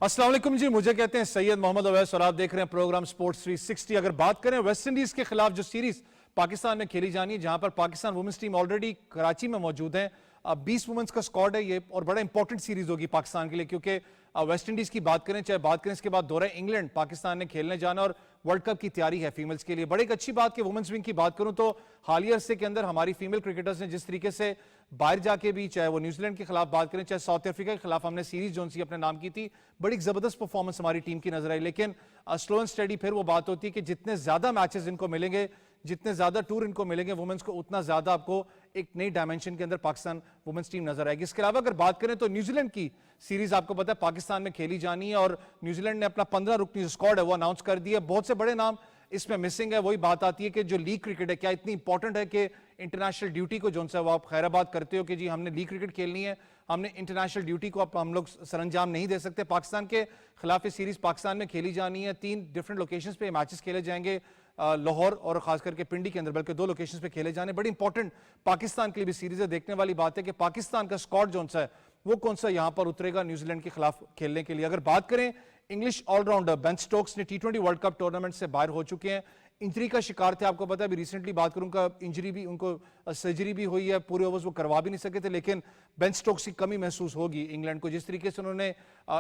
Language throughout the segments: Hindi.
अस्सलाम वालेकुम जी, मुझे कहते हैं सैयद मोहम्मद अवैस और आप देख रहे हैं प्रोग्राम स्पोर्ट्स 360। अगर बात करें वेस्ट इंडीज के खिलाफ जो सीरीज पाकिस्तान में खेली जानी है, जहां पर Pakistan women's team already Karachi में मौजूद है, 20 वुमेन्स का स्क्वाड है ये और बड़ा इंपॉर्टेंट सीरीज होगी पाकिस्तान के लिए, क्योंकि वेस्ट इंडीज की बात करें, चाहे बात करें इसके बाद दौरा इंग्लैंड पाकिस्तान ने खेलने जाना और वर्ल्ड कप की तैयारी है फीमेल्स के लिए। बड़ी एक अच्छी बात कि वुमेन्स विंग की बात करूं तो हालिया अरसे के अंदर हमारी फीमेल क्रिकेटर्स ने जिस तरीके से बाहर जाके भी, चाहे वो न्यूजीलैंड के खिलाफ बात करें, चाहे साउथ अफ्रीका के खिलाफ हमने सीरीज जो सी अपने नाम की थी, बड़ी जबरदस्त परफॉर्मेंस हमारी टीम की नजर आई। लेकिन स्लो एंड स्टडी फिर वो बात होती है कि जितने ज्यादा मैचेस इनको मिलेंगे, जितने ज्यादा टूर इनको मिलेंगे वुमेन्स को, उतना ज्यादा आपको एक नई डायमेंशन के अंदर पाकिस्तान वुमेन्स टीम नजर आएगी। इसके अलावा अगर बात करें तो न्यूजीलैंड की सीरीज आपको पता है पाकिस्तान में खेली जानी है और न्यूजीलैंड ने अपना 15 रुकनी स्क्वाड है वो अनाउंस कर दिया। बहुत से बड़े नाम इसमें मिसिंग है। वही बात आती है कि जो लीग क्रिकेट है क्या इतनी इंपॉर्टेंट है कि इंटरनेशनल ड्यूटी को जो सा वो आप खैराबाद करते हो कि जी हमने लीग क्रिकेट खेलनी है, हमने इंटरनेशनल ड्यूटी को हम लोग सरंजाम नहीं दे सकते। पाकिस्तान के खिलाफ ये सीरीज पाकिस्तान में खेली जानी है, 3 डिफरेंट लोकेशंस पे मैचेस खेले जाएंगे, लाहौर और खास करके पिंडी के अंदर, बल्कि 2 लोकेशंस पे खेले जाने। बड़ी इंपॉर्टेंट पाकिस्तान के लिए भी सीरीज है। देखने वाली बात है कि पाकिस्तान का स्क्वाड जो है वो कौन सा यहां पर उतरेगा न्यूजीलैंड के खिलाफ खेलने के लिए। अगर बात करें इंग्लिश ऑलराउंडर बेन स्टोक्स ने T20 वर्ल्ड कप टूर्नामेंट से बाहर हो चुके हैं, इंजरी का शिकार थे। आपको पता है अभी रिसेंटली बात करूं का इंजरी भी, उनको सर्जरी भी हुई है, पूरे ओवर्स वो करवा भी नहीं सके थे। लेकिन बेन स्टोक्स की कमी महसूस होगी इंग्लैंड को, जिस तरीके से उन्होंने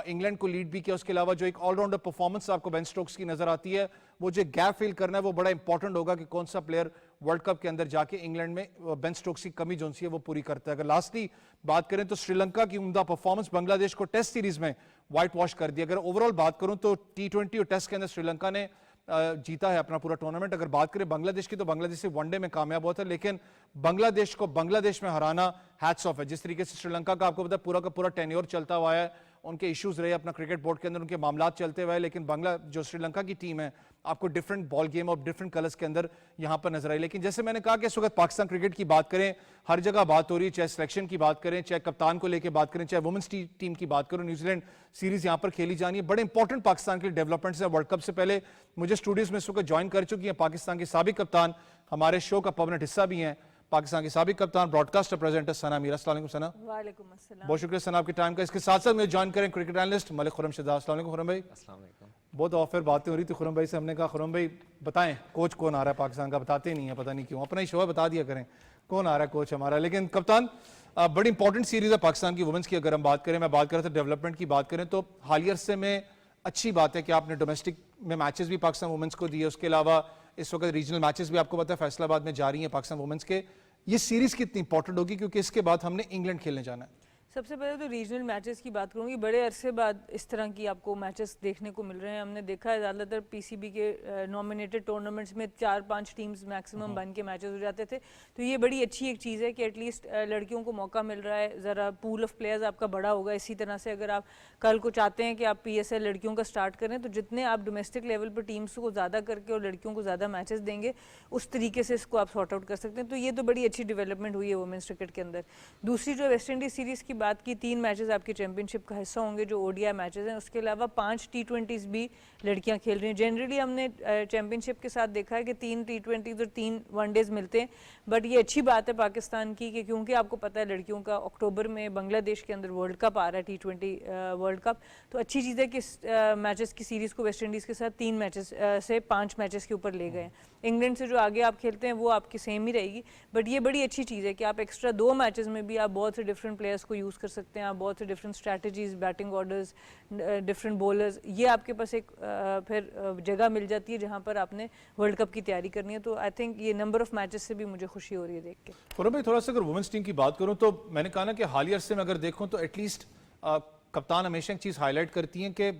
इंग्लैंड को लीड भी किया। उसके अलावा जो एक ऑलराउंडर परफॉर्मेंस आपको बेन स्टोक्स की नजर आती है, वो जो गैप फिल करना है वो बड़ा इंपॉर्टेंट होगा कि कौन सा प्लेयर वर्ल्ड कप के अंदर जाके इंग्लैंड में बेन स्टोक्स की कमी जो सी है वो पूरी करता है। अगर लास्टली बात करें तो श्रीलंका की उम्दा परफॉर्मेंस बांग्लादेश को टेस्ट सीरीज में व्हाइट वॉश कर दिया। अगर ओवरऑल बात करूं तो T20 और टेस्ट के अंदर श्रीलंका ने जीता है अपना पूरा टूर्नामेंट। अगर बात करें बांग्लादेश की तो बांग्लादेश से वनडे में कामयाब हुआ था, लेकिन बांग्लादेश को बांग्लादेश में हराना हैट्स ऑफ है। जिस तरीके से श्रीलंका का आपको पता है पूरा का पूरा टेन्योर चलता हुआ है, उनके इश्यूज रहे अपना क्रिकेट बोर्ड के अंदर, उनके मामलात चलते हुए, लेकिन जो श्रीलंका की टीम है आपको डिफरेंट बॉल गेम और डिफरेंट कलर्स के अंदर यहां पर नजर आई। लेकिन जैसे मैंने कहा कि इस वक्त पाकिस्तान क्रिकेट की बात करें, हर जगह बात हो रही है, चाहे सिलेक्शन की बात करें, चाहे कप्तान को लेकर बात करें, चाहे वुमेन्स टीम की बात करें, न्यूजीलैंड सीरीज यहां पर खेली जानी है। बड़े इंपॉर्टेंट पाकिस्तान के डेवलपमेंट्स है। वर्ल्ड कप से पहले मुझे स्टूडियोज में इस वक्त ज्वाइन कर चुकी है पाकिस्तान की साबिक कप्तान, हमारे शो का परमानेंट हिस्सा भी हैं, पाकिस्तान की साबिक कप्तान, ब्रॉडकास्टर, प्रेजेंटर सना मीरा। अस्सलाम वालेकुम सना। वालेकुम अस्सलाम। बहुत शुक्रिया सना आपके टाइम का। इसके साथ साथ मुझे ज्वाइन करें क्रिकेट एनालिस्ट मलिक खुरम शहजाद। अस्सलाम वालेकुम खुरम भाई। अस्सलाम वालेकुम। बहुत ऑफर बातें हो रही थी खुरम भाई से, हमने कहा खुरम भाई बताएं कोच कौन आ रहा है पाकिस्तान का, बताते नहीं है, पता नहीं क्यों, अपना ही शो है बता दिया करें कौन आ रहा है कोच हमारा। लेकिन कप्तान बड़ी इंपॉर्टेंट सीरीज है पाकिस्तान की वुमेन्स की। अगर हम बात करें, मैं बात कर रहा था डेवलपमेंट की बात करें तो हालिया अरसे में अच्छी बात है कि आपने डोमेस्टिक में मैचेस भी पाकिस्तान वुमेन्स को दिए। उसके अलावा इस वक्त रीजनल मैचेस भी आपको पता है फैसलाबाद में जारी हैं पाकिस्तान वुमेन्स के। ये सीरीज कितनी इंपॉर्टेंट होगी क्योंकि इसके बाद हमने इंग्लैंड खेलने जाना है। सबसे पहले तो रीजनल मैचेस की बात करूंगी। बड़े अरसे बाद इस तरह की आपको मैचेस देखने को मिल रहे हैं। हमने देखा है ज़्यादातर पीसीबी के नॉमिनेटेड टूर्नामेंट्स में 4-5 टीम्स मैक्सिमम बन के मैचेस हो जाते थे। तो ये बड़ी अच्छी एक चीज़ है कि एटलीस्ट लड़कियों को मौका मिल रहा है, ज़रा पूल ऑफ प्लेयर्स आपका बड़ा होगा। इसी तरह से अगर आप कल को चाहते हैं कि आप PSL लड़कियों का स्टार्ट करें तो जितने आप डोमेस्टिक लेवल पर टीम्स को ज़्यादा करके और लड़कियों को ज़्यादा मैचेस देंगे, उस तरीके से इसको आप सॉर्ट आउट कर सकते हैं। तो ये तो बड़ी अच्छी डेवलपमेंट हुई है वुमेन्स क्रिकेट के अंदर। दूसरी जो वेस्ट इंडीज़ सीरीज़ की बात की, 3 मैचेस आपकी चैंपियनशिप का हिस्सा होंगे जो ODI मैचेस हैं। उसके अलावा 5 T20s भी लड़कियां खेल रही हैं। जनरली हमने चैंपियनशिप के साथ देखा है कि 3 T20s और 3 वनडेज मिलते हैं, बट ये अच्छी बात है पाकिस्तान की कि क्योंकि आपको पता है लड़कियों का अक्टूबर में बांग्लादेश के अंदर वर्ल्ड कप आ रहा है, T20 वर्ल्ड कप। तो अच्छी चीज़ है कि मैचेस की सीरीज़ को वेस्ट इंडीज़ के साथ 3 मैचेस से 5 मैचेस के ऊपर ले गए। इंग्लैंड से जो आगे आप खेलते हैं वो आपकी सेम ही रहेगी, बट ये बड़ी अच्छी चीज़ है कि आप एक्स्ट्रा 2 मैचेस में भी आप बहुत से डिफरेंट प्लेयर्स को यूज़ कर सकते हैं, आप बहुत से different strategies, batting orders, different bowlers, ये आपके पास एक फिर जगह मिल जाती है जहाँ पर आपने वर्ल्ड कप की तैयारी करनी है। तो आई थिंक ये नंबर ऑफ मैचेस से भी मुझे खुशी हो रही है देख के। खुरम भाई थोड़ा सा अगर वुमेन्स टीम की बात करूं तो मैंने कहा ना कि हालिया अरसे में अगर देखूं तो एटलीस्ट कप्तान हमेशा एक चीज़ हाईलाइट करती हैं कि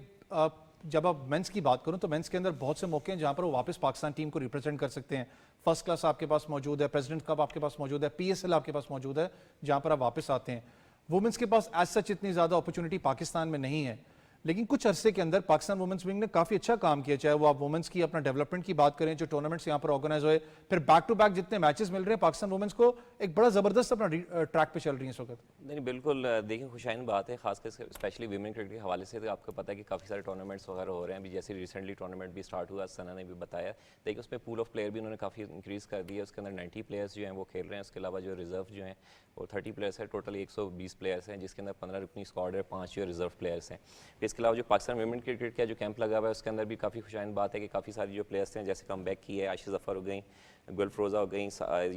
जब आप मेंस की बात करूं तो मेंस के अंदर बहुत से मौके हैं जहां पर वो वापस पाकिस्तान टीम को रिप्रेजेंट कर सकते हैं। फर्स्ट क्लास आपके पास मौजूद है, प्रेसिडेंट कप आपके पास मौजूद है, PSL आपके पास मौजूद है जहां पर आप वापस आते हैं। वुमेन्स के पास एज सच इतनी ज्यादा अपॉर्चुनिटी पाकिस्तान में नहीं है, लेकिन कुछ अरसे के अंदर पाकिस्तान वुमेन्स विंग ने काफी अच्छा काम किया। चाहे वो आप वुमेन्स की अपना डेवलपमेंट की बात करें, जो टूर्नामेंट्स यहाँ पर ऑर्गेनाइज हुए, फिर बैक टू बैक जितने मैचेस मिल रहे हैं पाकिस्तान वुमेन्स को, एक बड़ा जबरदस्त अपना ट्रैक पे चल रही है इस वक्त। नहीं बिल्कुल, देखिए खुशाइन बात है, खासकर स्पेशली वीमेन क्रिकेट के हवाले से। तो आपको पता है कि काफ़ी सारे टूर्नामेंट्स वगैरह हो रहे हैं। अभी जैसे रिसेंटली टूर्नामेंट भी स्टार्ट हुआ, सना ने भी बताया। देखिए उसमें पूल ऑफ प्लेयर भी उन्होंने काफ़ी इंक्रीज़ कर दिया। उसके अंदर 90 प्लेयर्स जो हैं वो खेल रहे हैं। उसके अलावा जो रिजर्व जो हैं वो 30 प्लेयर्स है, टोटल 120 प्लेयर्स हैं, जिसके अंदर 15 रुकनी स्क्वाड है, 5 जो रिजर्व प्लेयर्स हैं। इसके अलावा जो पाकिस्तान वुमेन क्रिकेट का जो कैंप लगा हुआ है उसके अंदर भी काफ़ी खुशाइन बात है कि काफ़ी सारी जो प्लेयर्स हैं जैसे कम बैक की है, आशिश ज़फ़र हो गई, गुलफरोज़ा हो गई,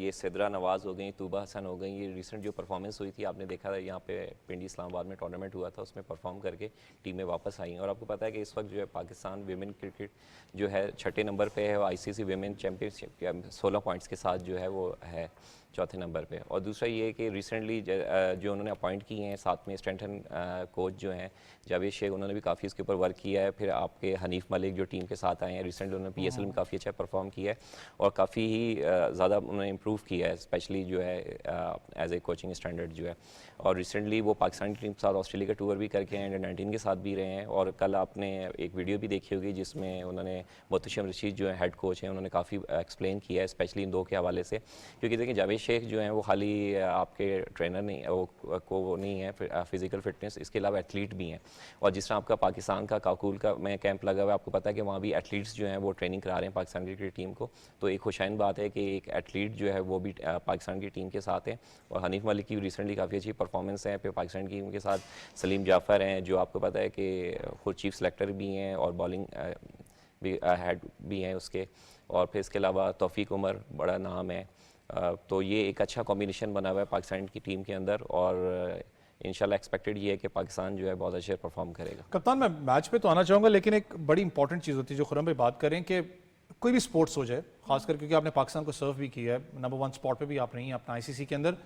ये सिद्रा नवाज़ हो गई, तूबा हसन हो गई, ये रिसेंट जो परफॉर्मेंस हुई थी आपने देखा था यहाँ पे पिंडी इस्लामाबाद में टूर्नामेंट हुआ था, उसमें परफॉर्म करके टीम में वापस आई। और आपको पता है कि इस वक्त जो है पाकिस्तान वुमेन क्रिकेट जो है 6ठे नंबर पे है, ICC वुमेन चैम्पियनशिप 16 पॉइंट्स के साथ जो है वो है 4थे नंबर पे। और दूसरा ये है कि रिसेंटली जो उन्होंने अपॉइंट किए हैं साथ में स्ट्रेंथ कोच जो हैं जावेद शेख, उन्होंने भी काफ़ी इसके ऊपर वर्क किया है। फिर आपके हनीफ मलिक जो टीम के साथ आए हैं रिसेंटली, उन्होंने PSL में काफ़ी अच्छा परफॉर्म किया है और काफ़ी ही ज़्यादा उन्होंने इम्प्रूव किया है, स्पेशली जो है एज ए कोचिंग स्टैंडर्ड जो है। और रिसेंटली वो पाकिस्तान की टीम के साथ ऑस्ट्रेलिया का टूर भी करके हैं, अंडर 19 के साथ भी रहे हैं। और कल आपने एक वीडियो भी देखी होगी जिसमें उन्होंने मोहतशम रशीद जो है हेड कोच हैं, उन्होंने काफ़ी एक्सप्लेन किया है, स्पेशली इन दो के हवाले से। क्योंकि देखिए जावेद शेख जो हैं वो खाली आपके ट्रेनर नहीं, वो नहीं है फिज़िकल फिटनेस, इसके अलावा एथलीट भी हैं। और जिस तरह आपका पाकिस्तान का काकुल का में कैंप लगा हुआ है, आपको पता है कि वहाँ भी एथलीट्स जो हैं वो ट्रेनिंग करा रहे हैं पाकिस्तान क्रिकेट टीम को। तो एक खुशाइन बात है कि एक एथलीट जो है वो भी पाकिस्तान की टीम के साथ है। और हनीफ मलिक की रिसेंटली काफ़ी अच्छी परफॉर्मेंस है। फिर पाकिस्तान की टीम के साथ सलीम जाफ़र हैं जो आपको पता है कि खुद चीफ सेलेक्टर भी हैं और बॉलिंग भी हेड भी हैं उसके। और फिर इसके अलावा तौफीक उमर बड़ा नाम है। तो ये एक अच्छा कॉम्बिनेशन बना हुआ है पाकिस्तान की टीम के अंदर और इंशाल्लाह एक्सपेक्टेड ये है कि पाकिस्तान जो है बहुत अच्छे परफॉर्म करेगा। कप्तान, मैं मैच पे तो आना चाहूँगा, लेकिन एक बड़ी इंपॉर्टेंट चीज़ होती है जो खुरम भाई बात करें कि कोई भी स्पोर्ट्स हो जाए, खासकर क्योंकि आपने पाकिस्तान को सर्व भी किया है, नंबर 1 स्पॉट पे भी आप रही हैं अपना ICC के अंदर।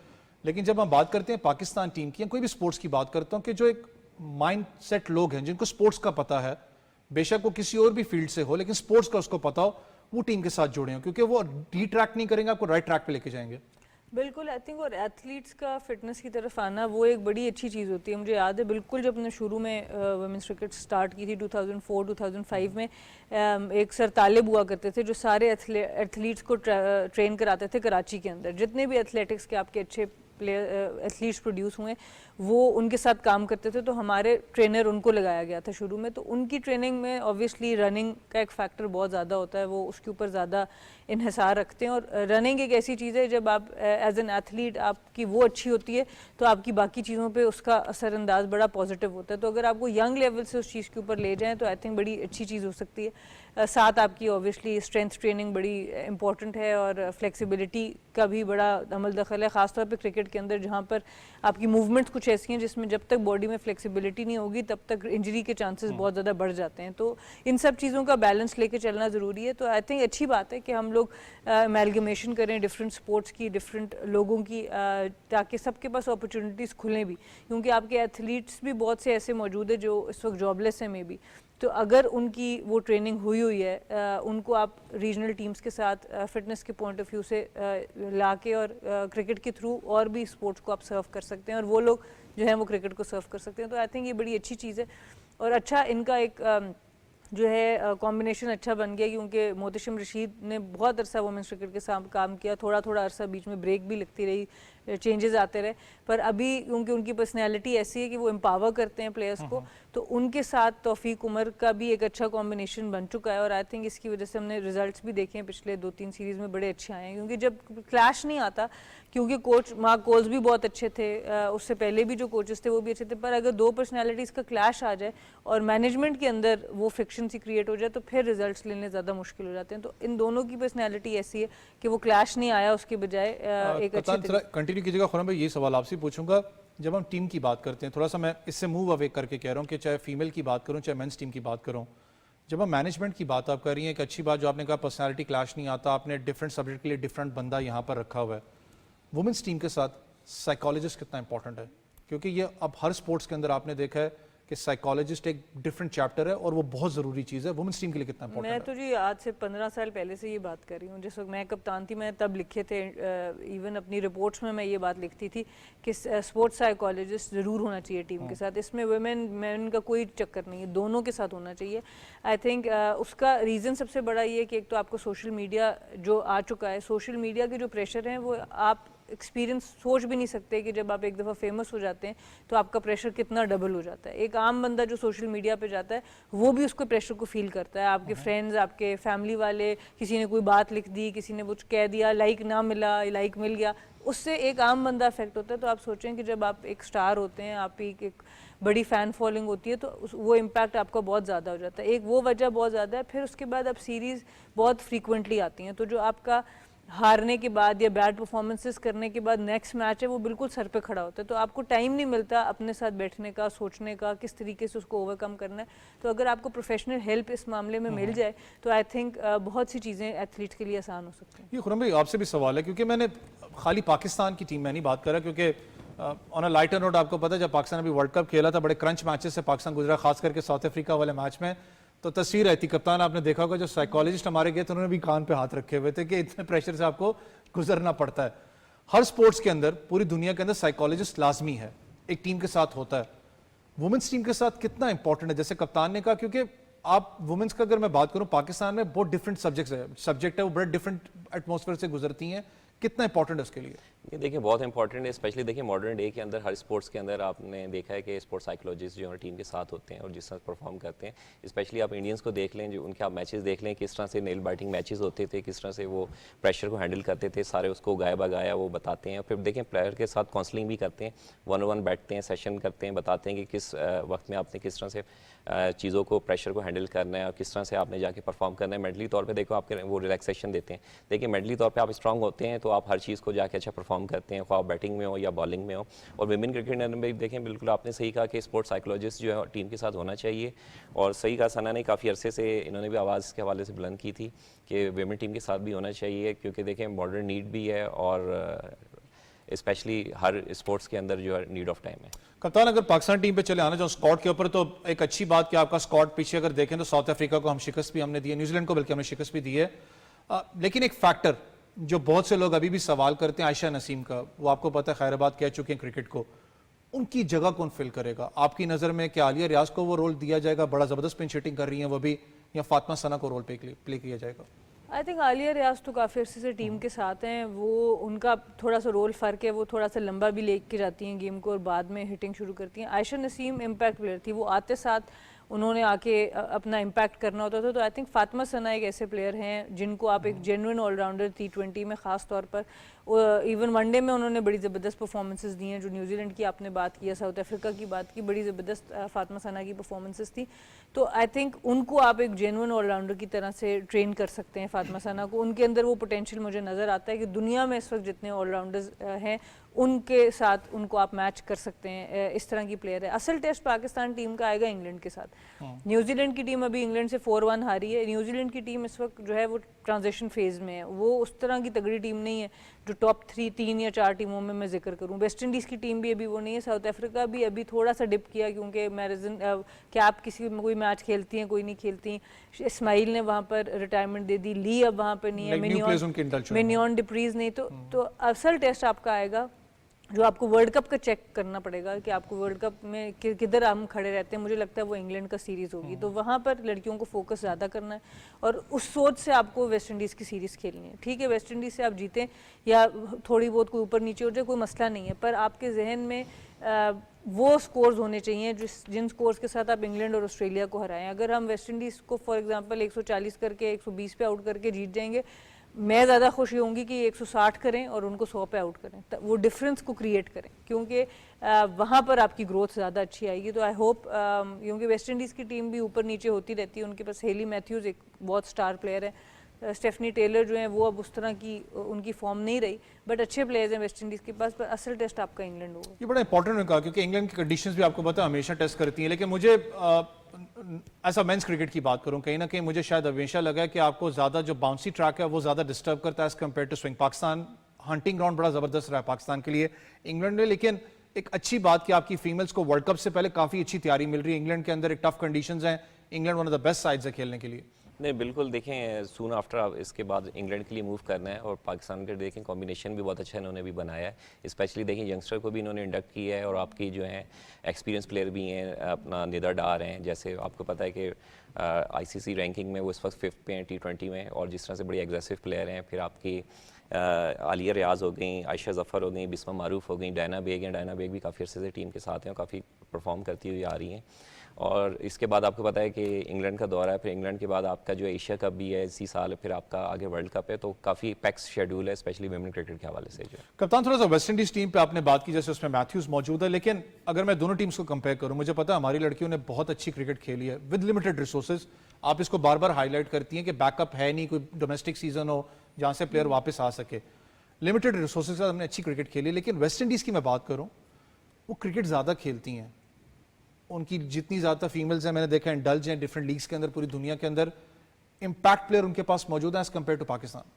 लेकिन जब हम बात करते हैं पाकिस्तान टीम की या कोई भी स्पोर्ट्स की बात करता हूँ कि जो एक माइंड सेट लोग हैं जिनको स्पोर्ट्स का पता है, बेशक वो किसी और भी फील्ड से हो लेकिन स्पोर्ट्स का उसको पता हो, वो टीम के साथ जुड़े हों, क्योंकि वो डिट्रैक्ट नहीं करेंगे, आपको राइट ट्रैक पे लेके जाएंगे। बिल्कुल, आई थिंक और एथलीट्स का फिटनेस की तरफ आना वो एक बड़ी अच्छी चीज़ होती है। मुझे याद है बिल्कुल जब हमने शुरू में वुमेन्स क्रिकेट स्टार्ट की थी 2004-2005 में, एक सर तालिब हुआ करते थे जो सारे एथलीट्स को ट्रेन कराते थे कराची के अंदर। जितने भी एथलेटिक्स के आपके अच्छे प्लेयर एथलीट्स प्रोड्यूस हुए वो उनके साथ काम करते थे, तो हमारे ट्रेनर उनको लगाया गया था शुरू में। तो उनकी ट्रेनिंग में ऑब्वियसली रनिंग का एक फैक्टर बहुत ज़्यादा होता है, वो उसके ऊपर ज़्यादा इन्हिसार रखते हैं। और रनिंग एक ऐसी चीज़ है जब आप एज एन एथलीट आपकी वो अच्छी होती है तो आपकी बाकी चीज़ों पे उसका असरअंदाज बड़ा पॉजिटिव होता है। तो अगर आपको यंग लेवल से उस चीज़ के ऊपर ले जाएँ तो आई थिंक बड़ी अच्छी चीज़ हो सकती है। साथ आपकी ऑब्वियसली स्ट्रेंथ ट्रेनिंग बड़ी इंपॉर्टेंट है और फ्लेक्सिबिलिटी का भी बड़ा अमल दखल है, ख़ासतौर पर क्रिकेट के अंदर जहाँ पर आपकी मूवमेंट्स कुछ ऐसी हैं जिसमें जब तक बॉडी में फ्लेक्सिबिलिटी नहीं होगी तब तक इंजरी के चांसेस बहुत ज़्यादा बढ़ जाते हैं। तो इन सब चीज़ों का बैलेंस लेके चलना ज़रूरी है। तो आई थिंक अच्छी बात है कि हम लोग एमैल्गमेशन करें डिफरेंट स्पोर्ट्स की, डिफरेंट लोगों की, ताकि सबके पास अपॉर्चुनिटीज़ खुलें भी, क्योंकि आपके एथलीट्स भी बहुत से ऐसे मौजूद है जो इस वक्त जॉबलेस हैं मे बी। तो अगर उनकी वो ट्रेनिंग हुई हुई है, उनको आप रीजनल टीम्स के साथ फिटनेस के पॉइंट ऑफ व्यू से ला के और क्रिकेट के थ्रू और भी स्पोर्ट्स को आप सर्व कर सकते हैं और वो लोग जो है वो क्रिकेट को सर्व कर सकते हैं। तो आई थिंक ये बड़ी अच्छी चीज़ है और अच्छा इनका एक जो है कॉम्बिनेशन अच्छा बन गया, क्योंकि मोहतशम रशीद ने बहुत अरसा वुमेन्स क्रिकेट के साथ काम किया, थोड़ा थोड़ा अरसा बीच में ब्रेक भी लगती रही, चेंजेस आते रहे, पर अभी क्योंकि उनकी पर्सनैलिटी ऐसी है कि वो एम्पावर करते हैं प्लेयर्स को, तो उनके साथ तौफीक उमर का भी एक अच्छा कॉम्बिनेशन बन चुका है। और आई थिंक इसकी वजह से हमने रिजल्ट्स भी देखे हैं पिछले 2-3 सीरीज़ में बड़े अच्छे आए हैं, क्योंकि जब क्लैश नहीं आता, क्योंकि कोच मार्क कोल्स भी बहुत अच्छे थे, उससे पहले भी जो कोचेस थे वो भी अच्छे थे, पर अगर दो पर्सनैलिटीज़ का क्लैश आ जाए और मैनेजमेंट के अंदर वो फ्रिक्शन सी क्रिएट हो जाए तो फिर रिजल्ट्स लेने ज़्यादा मुश्किल हो जाते हैं। तो इन दोनों की पर्सनैलिटी ऐसी है कि वो क्लैश नहीं आया, उसके बजाय एक अच्छी कंटिन्यू कीजिएगा खुरम भाई। ये सवाल आपसे पूछूंगा, जब हम टीम की बात करते हैं, थोड़ा सा मैं इससे मूव अवे करके कह रहा हूँ कि चाहे फीमेल की बात करूँ चाहे मेंस टीम की बात करूँ, जब हम मैनेजमेंट की बात आप कर रही हैं, एक अच्छी बात जो आपने कहा पर्सनालिटी क्लैश नहीं आता, आपने डिफरेंट सब्जेक्ट के लिए डिफरेंट बंदा यहाँ पर रखा हुआ है। वुमेंस टीम के साथ साइकोलॉजिस्ट कितना इंपॉर्टेंट है, क्योंकि ये अब हर स्पोर्ट्स के अंदर आपने देखा है कि साइकोलॉजिस्ट एक डिफरेंट चैप्टर है और वो बहुत ज़रूरी चीज़ है। वुमेन्स टीम के लिए कितना इंपॉर्टेंट है? मैं तो जी आज से 15 साल पहले से ये बात कर रही हूँ, जिस वक्त मैं कप्तान थी मैं तब लिखे थे, इवन अपनी रिपोर्ट्स में मैं ये बात लिखती थी कि स्पोर्ट्स साइकोलॉजिस्ट ज़रूर होना चाहिए टीम के साथ। इसमें वुमेन मैन का कोई चक्कर नहीं है, दोनों के साथ होना चाहिए। आई थिंक उसका रीज़न सबसे बड़ा ये है कि एक तो आपको सोशल मीडिया जो आ चुका है, सोशल मीडिया के जो प्रेशर हैं वो आप एक्सपीरियंस सोच भी नहीं सकते कि जब आप एक दफ़ा फेमस हो जाते हैं तो आपका प्रेशर कितना डबल हो जाता है। एक आम बंदा जो सोशल मीडिया पे जाता है वो भी उसको प्रेशर को फील करता है। आपके फ्रेंड्स, आपके फैमिली वाले, किसी ने कोई बात लिख दी, किसी ने कुछ कह दिया, लाइक ना मिला, लाइक मिल गया, उससे एक आम बंदा अफेक्ट होता है। तो आप सोचें कि जब आप एक स्टार होते हैं, आप एक बड़ी फ़ैन फॉलोइंग होती है, तो वो इम्पैक्ट आपका बहुत ज़्यादा हो जाता है। एक वो वजह बहुत ज़्यादा है। फिर उसके बाद अब सीरीज़ बहुत फ्रीक्वेंटली आती हैं, तो जो आपका हारने के बाद या बैड परफॉर्मेंसेस करने के बाद नेक्स्ट मैच है वो बिल्कुल सर पे खड़ा होता है। तो आपको टाइम नहीं मिलता अपने साथ बैठने का, सोचने का, किस तरीके से उसको ओवरकम करना है। तो अगर आपको प्रोफेशनल हेल्प इस मामले में मिल जाए तो आई थिंक बहुत सी चीज़ें एथलीट के लिए आसान हो सकती हैं। ये खुरम भाई आपसे भी सवाल है, क्योंकि मैंने खाली पाकिस्तान की टीम में नहीं बात कर रहा, क्योंकि ऑन अ लाइटर नोट आपको पता है जब पाकिस्तान अभी वर्ल्ड कप खेला था बड़े क्रंच मैचेस से पाकिस्तान गुजरा, खास करके साउथ अफ्रीका वाले मैच में। तो तस्वीर आई थी, कप्तान आपने देखा होगा, जो साइकोलॉजिस्ट हमारे गए थे उन्होंने भी कान पे हाथ रखे हुए थे कि इतने प्रेशर से आपको गुजरना पड़ता है। हर स्पोर्ट्स के अंदर, पूरी दुनिया के अंदर साइकोलॉजिस्ट लाजमी है, एक टीम के साथ होता है। वुमेन्स टीम के साथ कितना इंपॉर्टेंट है, जैसे कप्तान ने कहा, क्योंकि आप वुमेन्स का अगर मैं बात करूं पाकिस्तान में बहुत डिफरेंट सब्जेक्ट है, वो बड़े डिफरेंट एटमॉस्फेयर से गुजरती हैं, कितना इंपॉर्टेंट है उसके लिए? ये देखिए बहुत इंपॉर्टेंट है, स्पेशली देखिए मॉडर्न डे के अंदर हर स्पोर्ट्स के अंदर आपने देखा है कि स्पोर्ट्स साइकोलॉजिस्ट जो है टीम के साथ होते हैं और जिस तरह परफॉर्म करते हैं। स्पेशली आप इंडियंस को देख लें, जो उनके आप मैचेस देख लें, किस तरह से नेल बाइटिंग मैचेस होते थे, किस तरह से वो प्रेशर को हैंडल करते थे, सारे उसको गाया बगाया वो बताते हैं। फिर देखें प्लेयर के साथ काउंसलिंग भी करते हैं, 1-on-1 बैठते हैं, सेशन करते हैं, बताते हैं कि किस वक्त में आपने किस तरह से चीज़ों को, प्रेशर को हैंडल करना है और किस तरह से आपने जाके परफॉर्म करना है। मेंटली तौर पे देखो आपके वो रिलैक्सेशन देते हैं। देखिए मेंटली तौर पे आप स्ट्रांग होते हैं तो आप हर चीज़ को जाके अच्छा परफॉर्म करते हैं, ख्वाह बैटिंग में हो या बॉलिंग में हो। और विमेन क्रिकेट में देखें, बिल्कुल आपने सही कहा कि स्पोर्ट्स साइकोलॉजिस्ट जो है टीम के साथ होना चाहिए। और सही कहा सना ने, काफ़ी अरसे से इन्होंने भी आवाज़ के हवाले से बुलंद की थी कि विमेन टीम के साथ भी होना चाहिए, क्योंकि देखें मॉडर्न नीड भी है और स्पेशली हर स्पोर्ट्स के अंदर जो है नीड ऑफ टाइम है। कप्तान, अगर पाकिस्तान टीम पे चले आना चाहो स्कॉट के ऊपर, तो एक अच्छी बात कि आपका स्कॉट पीछे अगर देखें तो साउथ अफ्रीका को हम शिकस्त भी हमने दी है, न्यूजीलैंड को बल्कि हमने शिकस्त भी दी है। लेकिन एक फैक्टर जो बहुत से लोग अभी भी सवाल करते हैं आयशा नसीम का, वो आपको पता है खैराबाद कह चुके हैं क्रिकेट को, उनकी जगह कौन फिल करेगा आपकी नज़र में? क्या आलिया रियाज को वो रोल दिया जाएगा, बड़ा ज़बरदस्त पिंच हिटिंग कर रही हैं वो भी, या फातिमा सना को रोल प्ले किया जाएगा? आई थिंक आलिया रियाज तो काफ़ी अर्से से टीम के साथ हैं, वो उनका थोड़ा सा रोल फ़र्क है, वो थोड़ा सा लंबा भी लेके जाती हैं गेम को और बाद में हिटिंग शुरू करती हैं। आयशा नसीम इम्पैक्ट प्लेयर थी, वो आते साथ उन्होंने आके अपना इम्पैक्ट करना होता था। तो आई थिंक फातिमा सना एक ऐसे प्लेयर हैं जिनको आप एक जेन्युइन ऑलराउंडर T20 में ख़ास तौर पर, इवन वनडे में उन्होंने बड़ी ज़बरदस्त परफॉर्मेंसेस दी हैं। जो न्यूजीलैंड की आपने बात की, साउथ अफ्रीका की बात की, बड़ी ज़बरदस्त फातिमा सना की परफॉर्मेंसेस थी। तो आई थिंक उनको आप एक जेन्युइन ऑलराउंडर की तरह से ट्रेन कर सकते हैं फातिमा सना को। उनके अंदर वो पोटेंशियल मुझे नज़र आता है कि दुनिया में इस वक्त जितने ऑलराउंडर्स हैं उनके साथ उनको आप मैच कर सकते हैं। इस तरह की प्लेयर है। असल टेस्ट पाकिस्तान टीम का आएगा इंग्लैंड के साथ। न्यूजीलैंड की टीम अभी इंग्लैंड से 4-1 हारी है। न्यूजीलैंड की टीम इस वक्त जो है वो ट्रांजिशन फेज में है, वो उस तरह की तगड़ी टीम नहीं है जो टॉप 3 या 4 टीमों में मैं जिक्र करूं। वेस्ट इंडीज़ की टीम भी अभी वो नहीं है। साउथ अफ्रीका भी अभी थोड़ा सा डिप किया, क्योंकि मैरिजन कैप किसी कोई मैच खेलती हैं, कोई नहीं खेलती। इस्माइल ने वहाँ पर रिटायरमेंट दे दी, ली अब वहाँ पर नहीं है, मिनियन डिप्रीज नहीं। तो असल टेस्ट आपका आएगा जो आपको वर्ल्ड कप का चेक करना पड़ेगा कि आपको वर्ल्ड कप में किधर हम खड़े रहते हैं। मुझे लगता है वो इंग्लैंड का सीरीज़ होगी, तो वहाँ पर लड़कियों को फोकस ज़्यादा करना है और उस सोच से आपको वेस्ट इंडीज़ की सीरीज़ खेलनी है। ठीक है, वेस्ट इंडीज़ से आप जीतें या थोड़ी बहुत कोई ऊपर नीचे हो जाए, कोई मसला नहीं है, पर आपके जहन में वो स्कोर्स होने चाहिए जिन स्कोर्स के साथ आप इंग्लैंड और ऑस्ट्रेलिया को हराएं। अगर हम वेस्ट इंडीज़ को फॉर एग्जांपल 140 करके 120 पे आउट करके जीत जाएंगे, मैं ज़्यादा खुशी होंगी कि 160 करें और उनको 100 पे आउट करें, वो डिफरेंस को क्रिएट करें, क्योंकि वहाँ पर आपकी ग्रोथ ज़्यादा अच्छी आएगी। तो आई होप, क्योंकि वेस्ट इंडीज़ की टीम भी ऊपर नीचे होती रहती है, उनके पास हेली मैथ्यूज़ एक बहुत स्टार प्लेयर है, स्टेफनी टेलर जो है वो अब उस तरह की उनकी फॉर्म नहीं रही, बट अच्छे प्लेयर्स हैं वेस्ट इंडीज़ के पास। पर असल टेस्ट आपका इंग्लैंड होगा। ये बड़ा इंपॉर्टेंट है, क्योंकि इंग्लैंड की कंडीशंस भी आपको पता है हमेशा टेस्ट करती हैं। लेकिन मुझे ऐसा मेंस क्रिकेट की बात करूं, कहीं ना कहीं मुझे शायद हमेशा लगा है कि आपको ज़्यादा जो बाउंसी ट्रैक है वो ज़्यादा डिस्टर्ब करता है as compared to swing. Pakistan hunting ground बड़ा ज़बरदस्त रहा है पाकिस्तान के लिए इंग्लैंड में। लेकिन एक अच्छी बात कि आपकी फीमेल्स को वर्ल्ड कप से पहले काफ़ी अच्छी तैयारी मिल रही है। इंग्लैंड के अंदर एक टफ कंडीशंस हैं, England one of the best sides है खेलने के लिए। नहीं बिल्कुल, देखें सून आफ्टर आप इसके बाद इंग्लैंड के लिए मूव करना है और पाकिस्तान के देखें कॉम्बिनेशन भी बहुत अच्छा इन्होंने भी बनाया है। स्पेशली देखें यंगस्टर को भी इन्होंने इंडक्ट किया है और आपकी जो है एक्सपीरियंस प्लेयर भी हैं, अपना निदर डार हैं, जैसे आपको पता है कि ICC रैंकिंग में वो इस वक्त 5th पे हैं T20 में, और जिस तरह से बड़ी एग्रेसिव प्लेयर हैं। फिर आपकी आलिया रियाज हो गई, आयशा जफ़र हो गई, बिस्मा मारूफ हो गई, डायना बेग हैं। डायना बेग भी काफ़ी अर्से से टीम के साथ हैं और काफ़ी परफॉर्म करती हुई आ रही हैं। और इसके बाद आपको पता है कि इंग्लैंड का दौरा है, फिर इंग्लैंड के बाद आपका जो एशिया कप भी है इसी साल, फिर आपका आगे वर्ल्ड कप है, तो काफ़ी पैक्स शेड्यूल है स्पेशली वुमेन क्रिकेट के हवाले से जो है। कप्तान, थोड़ा सा वेस्ट इंडीज टीम पे आपने बात की, जैसे उसमें मैथ्यूज मौजूद है, लेकिन अगर मैं दोनों टीम्स को कंपेयर करूं, मुझे पता है हमारी लड़कियों ने बहुत अच्छी क्रिकेट खेली है विद लिमिटेड रिसोर्सेज। आप इसको बार बार हाईलाइट करती हैं कि बैकअप है नहीं, कोई डोमेस्टिक सीजन हो जहां से प्लेयर वापस आ सके। लिमिटेड रिसोर्सेज के साथ हमने अच्छी क्रिकेट खेली, लेकिन वेस्ट इंडीज की मैं बात करूं, वो क्रिकेट ज्यादा खेलती हैं। उनकी जितनी ज़्यादा फीमेल्स हैं, मैंने देखा इंडल्ज हैं डिफरेंट लीग्स के अंदर, पूरी दुनिया के अंदर इम्पैक्ट प्लेयर उनके पास मौजूद है एज कम्पेयर टू पाकिस्तान।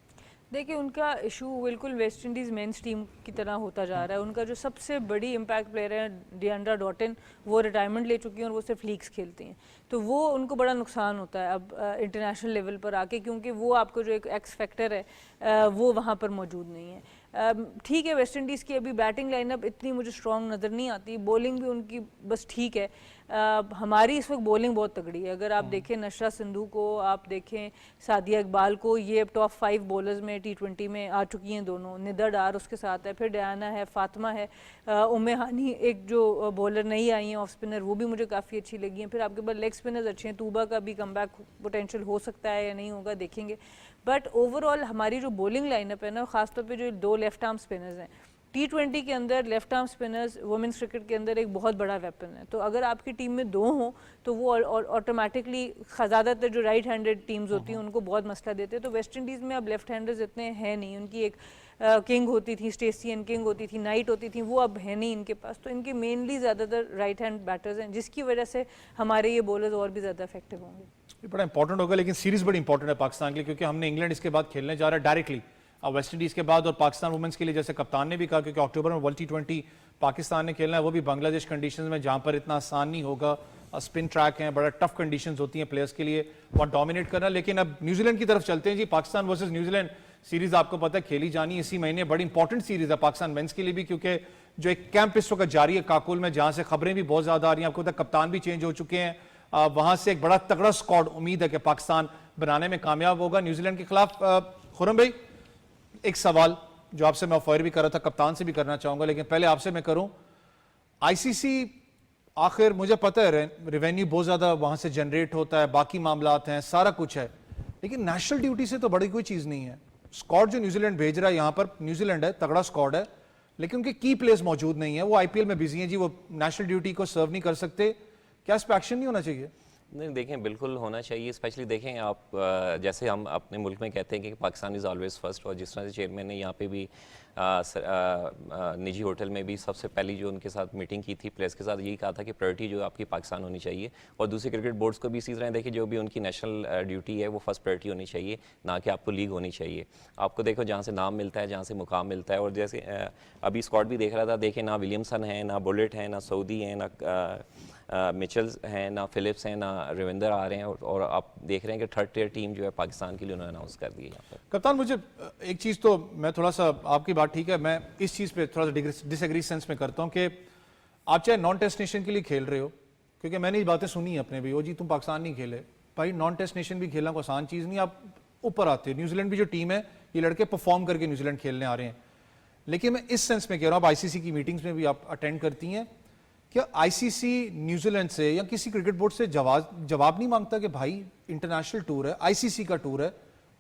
देखिए, उनका इशू बिल्कुल वेस्ट इंडीज़ मेंस टीम की तरह होता जा रहा है। उनका जो सबसे बड़ी इम्पैक्ट प्लेयर है डियांड्रा डॉटन, वो रिटायरमेंट ले चुकी हैं और वो सिर्फ लीग्स खेलती हैं, तो वो उनको बड़ा नुकसान होता है अब इंटरनेशनल लेवल पर आके, क्योंकि वो आपको जो एक एक्स फैक्टर है वो वहाँ पर मौजूद नहीं है। ठीक है, वेस्ट इंडीज़ की अभी बैटिंग लाइनअप इतनी मुझे स्ट्रॉन्ग नज़र नहीं आती, बॉलिंग भी उनकी बस ठीक है। हमारी इस वक्त बॉलिंग बहुत तगड़ी है। अगर आप देखें नशरा सिंधु को, आप देखें सादिया इकबाल को, ये टॉप 5 बॉलर्स में T20 में आ चुकी हैं दोनों। निदा डार उसके साथ है, फिर डयाना है, फातिमा है, उम्मे हानी एक जो बॉलर नई आई हैं ऑफ स्पिनर, वो भी मुझे काफ़ी अच्छी लगी हैं। फिर आपके पास लेग स्पिनर्स अच्छे हैं, तूबा का भी कमबैक पोटेंशियल हो सकता है या नहीं होगा, देखेंगे। बट ओवरऑल हमारी जो बॉलिंग लाइनअप है ना, खासतौर पे जो 2 लेफ्ट आर्म स्पिनर्स हैं, T20 के अंदर left arm spinners women's cricket के अंदर एक बहुत बड़ा वेपन है। तो अगर आपकी टीम में 2 हों तो वो ऑटोमेटिकली, ज़्यादातर जो राइट हैंडेड टीम्स होती हैं उनको बहुत मसला देते हैं। तो वेस्ट इंडीज़ में अब लेफ्ट हैंडर्स इतने हैं नहीं। उनकी एक किंग होती थी, स्टेसी एंड किंग होती थी, नाइट होती थी, वो अब है नहीं इनके पास। तो इनके मेनली ज़्यादातर राइट हैंड बैटर्स हैं, जिसकी वजह से हमारे ये बॉलर्स और भी ज़्यादा इफेक्टिव होंगे। ये बड़ा इंपॉर्टेंट होगा, लेकिन सीरीज बड़ी इंपॉर्टेंट है पाकिस्तान के लिए, क्योंकि हमने इंग्लैंड इसके बाद खेलने जा रहा है डायरेक्टली अब वेस्ट इंडीज के बाद, और पाकिस्तान वुमेन्स के लिए जैसे कप्तान ने भी कहा, क्योंकि अक्टूबर में वर्ल्ड T20 पाकिस्तान ने खेलना है, वो भी बांग्लादेश कंडीशंस में, जहां पर इतना आसान नहीं होगा। स्पिन ट्रैक है, बड़ा टफ कंडीशंस होती हैं प्लेयर्स के लिए वहाँ डोमिनेट करना। लेकिन अब न्यूजीलैंड की तरफ चलते हैं जी। पाकिस्तान वर्सेस न्यूजीलैंड सीरीज आपको पता है खेली जानी है इसी महीने, बड़ी इंपॉर्टेंट सीरीज है पाकिस्तान मेंस के लिए भी, क्योंकि जो एक कैंप इस वक्त जारी है काकुल में, जहां से खबरें भी बहुत ज्यादा आ रही हैं। आपको पता है कप्तान भी चेंज हो चुके हैं, वहां से एक बड़ा तगड़ा स्क्वाड उम्मीद है कि पाकिस्तान बनाने में कामयाब होगा न्यूजीलैंड के खिलाफ। खुरम भाई, एक सवाल जो आपसे मैं ऑफर भी कर रहा था, कप्तान से भी करना चाहूंगा, लेकिन पहले आपसे मैं करूं, आईसीसी आखिर मुझे पता है रेवेन्यू बहुत ज्यादा वहां से जनरेट होता है, बाकी मामलात हैं, सारा कुछ है, लेकिन नेशनल ड्यूटी से तो बड़ी कोई चीज नहीं है। स्क्वाड जो न्यूजीलैंड भेज रहा है, यहां पर न्यूजीलैंड है, तगड़ा स्क्वाड है, लेकिन उनके की प्लेयर्स मौजूद नहीं है, वो आईपीएल में बिजी हैं जी, वो नेशनल ड्यूटी को सर्व नहीं कर सकते। क्या इस पर एक्शन नहीं होना चाहिए? नहीं, देखें बिल्कुल होना चाहिए। स्पेशली देखें आप, जैसे हम अपने मुल्क में कहते हैं कि पाकिस्तान इज़ ऑलवेज फर्स्ट, और जिस तरह से चेयरमैन ने यहाँ पे भी निजी होटल में भी सबसे पहली जो उनके साथ मीटिंग की थी प्लेयर्स के साथ, यही कहा था कि प्रायोरिटी जो आपकी पाकिस्तान होनी चाहिए, और दूसरे क्रिकेट बोर्ड्स को भी इसी तरह देखिए, जो भी उनकी नेशनल ड्यूटी है वो फर्स्ट प्रायोरिटी होनी चाहिए, ना कि आपको लीग होनी चाहिए। आपको देखो जहाँ से नाम मिलता है, जहाँ से मुकाम मिलता है, और जैसे अभी स्क्वाड भी देख रहा था, देखें ना विलियमसन है, ना बुलेट है, ना सऊदी है, ना मिचल्स हैं, ना फिलिप्स हैं, ना रविंदर आ रहे हैं, और आप देख रहे हैं कि 3rd टियर टीम जो है पाकिस्तान के लिए उन्होंने अनाउंस कर दी है यहाँ पर। कप्तान, मुझे एक चीज तो मैं थोड़ा सा, आपकी बात ठीक है, मैं इस चीज पे थोड़ा सा डिसएग्री सेंस में करता हूं कि आप चाहे नॉन टेस्ट नेशन के लिए खेल रहे हो, क्योंकि मैंने ये बातें सुनी है अपने भी, ओ जी तुम पाकिस्तान नहीं खेले, भाई नॉन टेस्ट नेशन भी खेलना कोई आसान चीज नहीं, आप ऊपर आते हो। न्यूजीलैंड भी जो टीम है, ये लड़के परफॉर्म करके न्यूजीलैंड खेलने आ रहे हैं, लेकिन मैं इस सेंस में कह रहा हूं, आप आईसीसी की मीटिंग्स में भी आप अटेंड करती हैं, क्या आईसीसी न्यूजीलैंड से या किसी क्रिकेट बोर्ड से जवाब नहीं मांगता कि भाई इंटरनेशनल टूर है, आईसीसी का टूर है,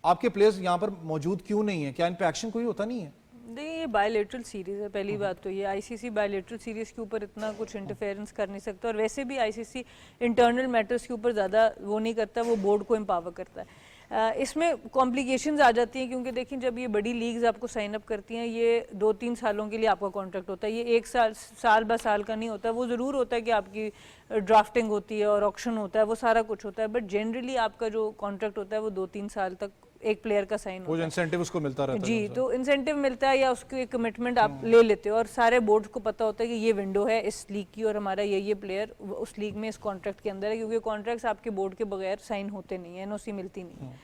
आपके प्लेयर्स यहाँ पर मौजूद क्यों नहीं है? क्या इन पे एक्शन कोई होता नहीं है? नहीं, ये बायलेटरल सीरीज है, पहली बात तो ये आईसीसी बायलेटरल सीरीज के ऊपर इतना कुछ इंटरफेरेंस कर नहीं सकता, और वैसे भी आईसीसी इंटरनल मैटर्स के ऊपर ज़्यादा वो नहीं करता, वो बोर्ड को एम्पावर करता है। इसमें कॉम्प्लिकेशंस आ जाती हैं, क्योंकि देखिए जब ये बड़ी लीग्स आपको साइन अप करती हैं, ये 2-3 सालों के लिए आपका कॉन्ट्रैक्ट होता है, ये 1 साल ब साल का नहीं होता। वो ज़रूर होता है कि आपकी ड्राफ्टिंग होती है और ऑक्शन होता है, वो सारा कुछ होता है, बट जनरली आपका जो कॉन्ट्रैक्ट होता है वो 2-3 साल तक एक प्लेयर का साइन होता है, इंसेंटिव उसको मिलता रहता है जी, तो इंसेंटिव मिलता है या उसकी एक कमिटमेंट आप ले लेते हो, और सारे बोर्ड को पता होता है कि ये विंडो है इस लीग की और हमारा ये प्लेयर उस लीग में इस कॉन्ट्रैक्ट के अंदर है, क्योंकि कॉन्ट्रैक्ट्स आपके बोर्ड के बगैर साइन होते नहीं है, एनओसी मिलती नहीं है।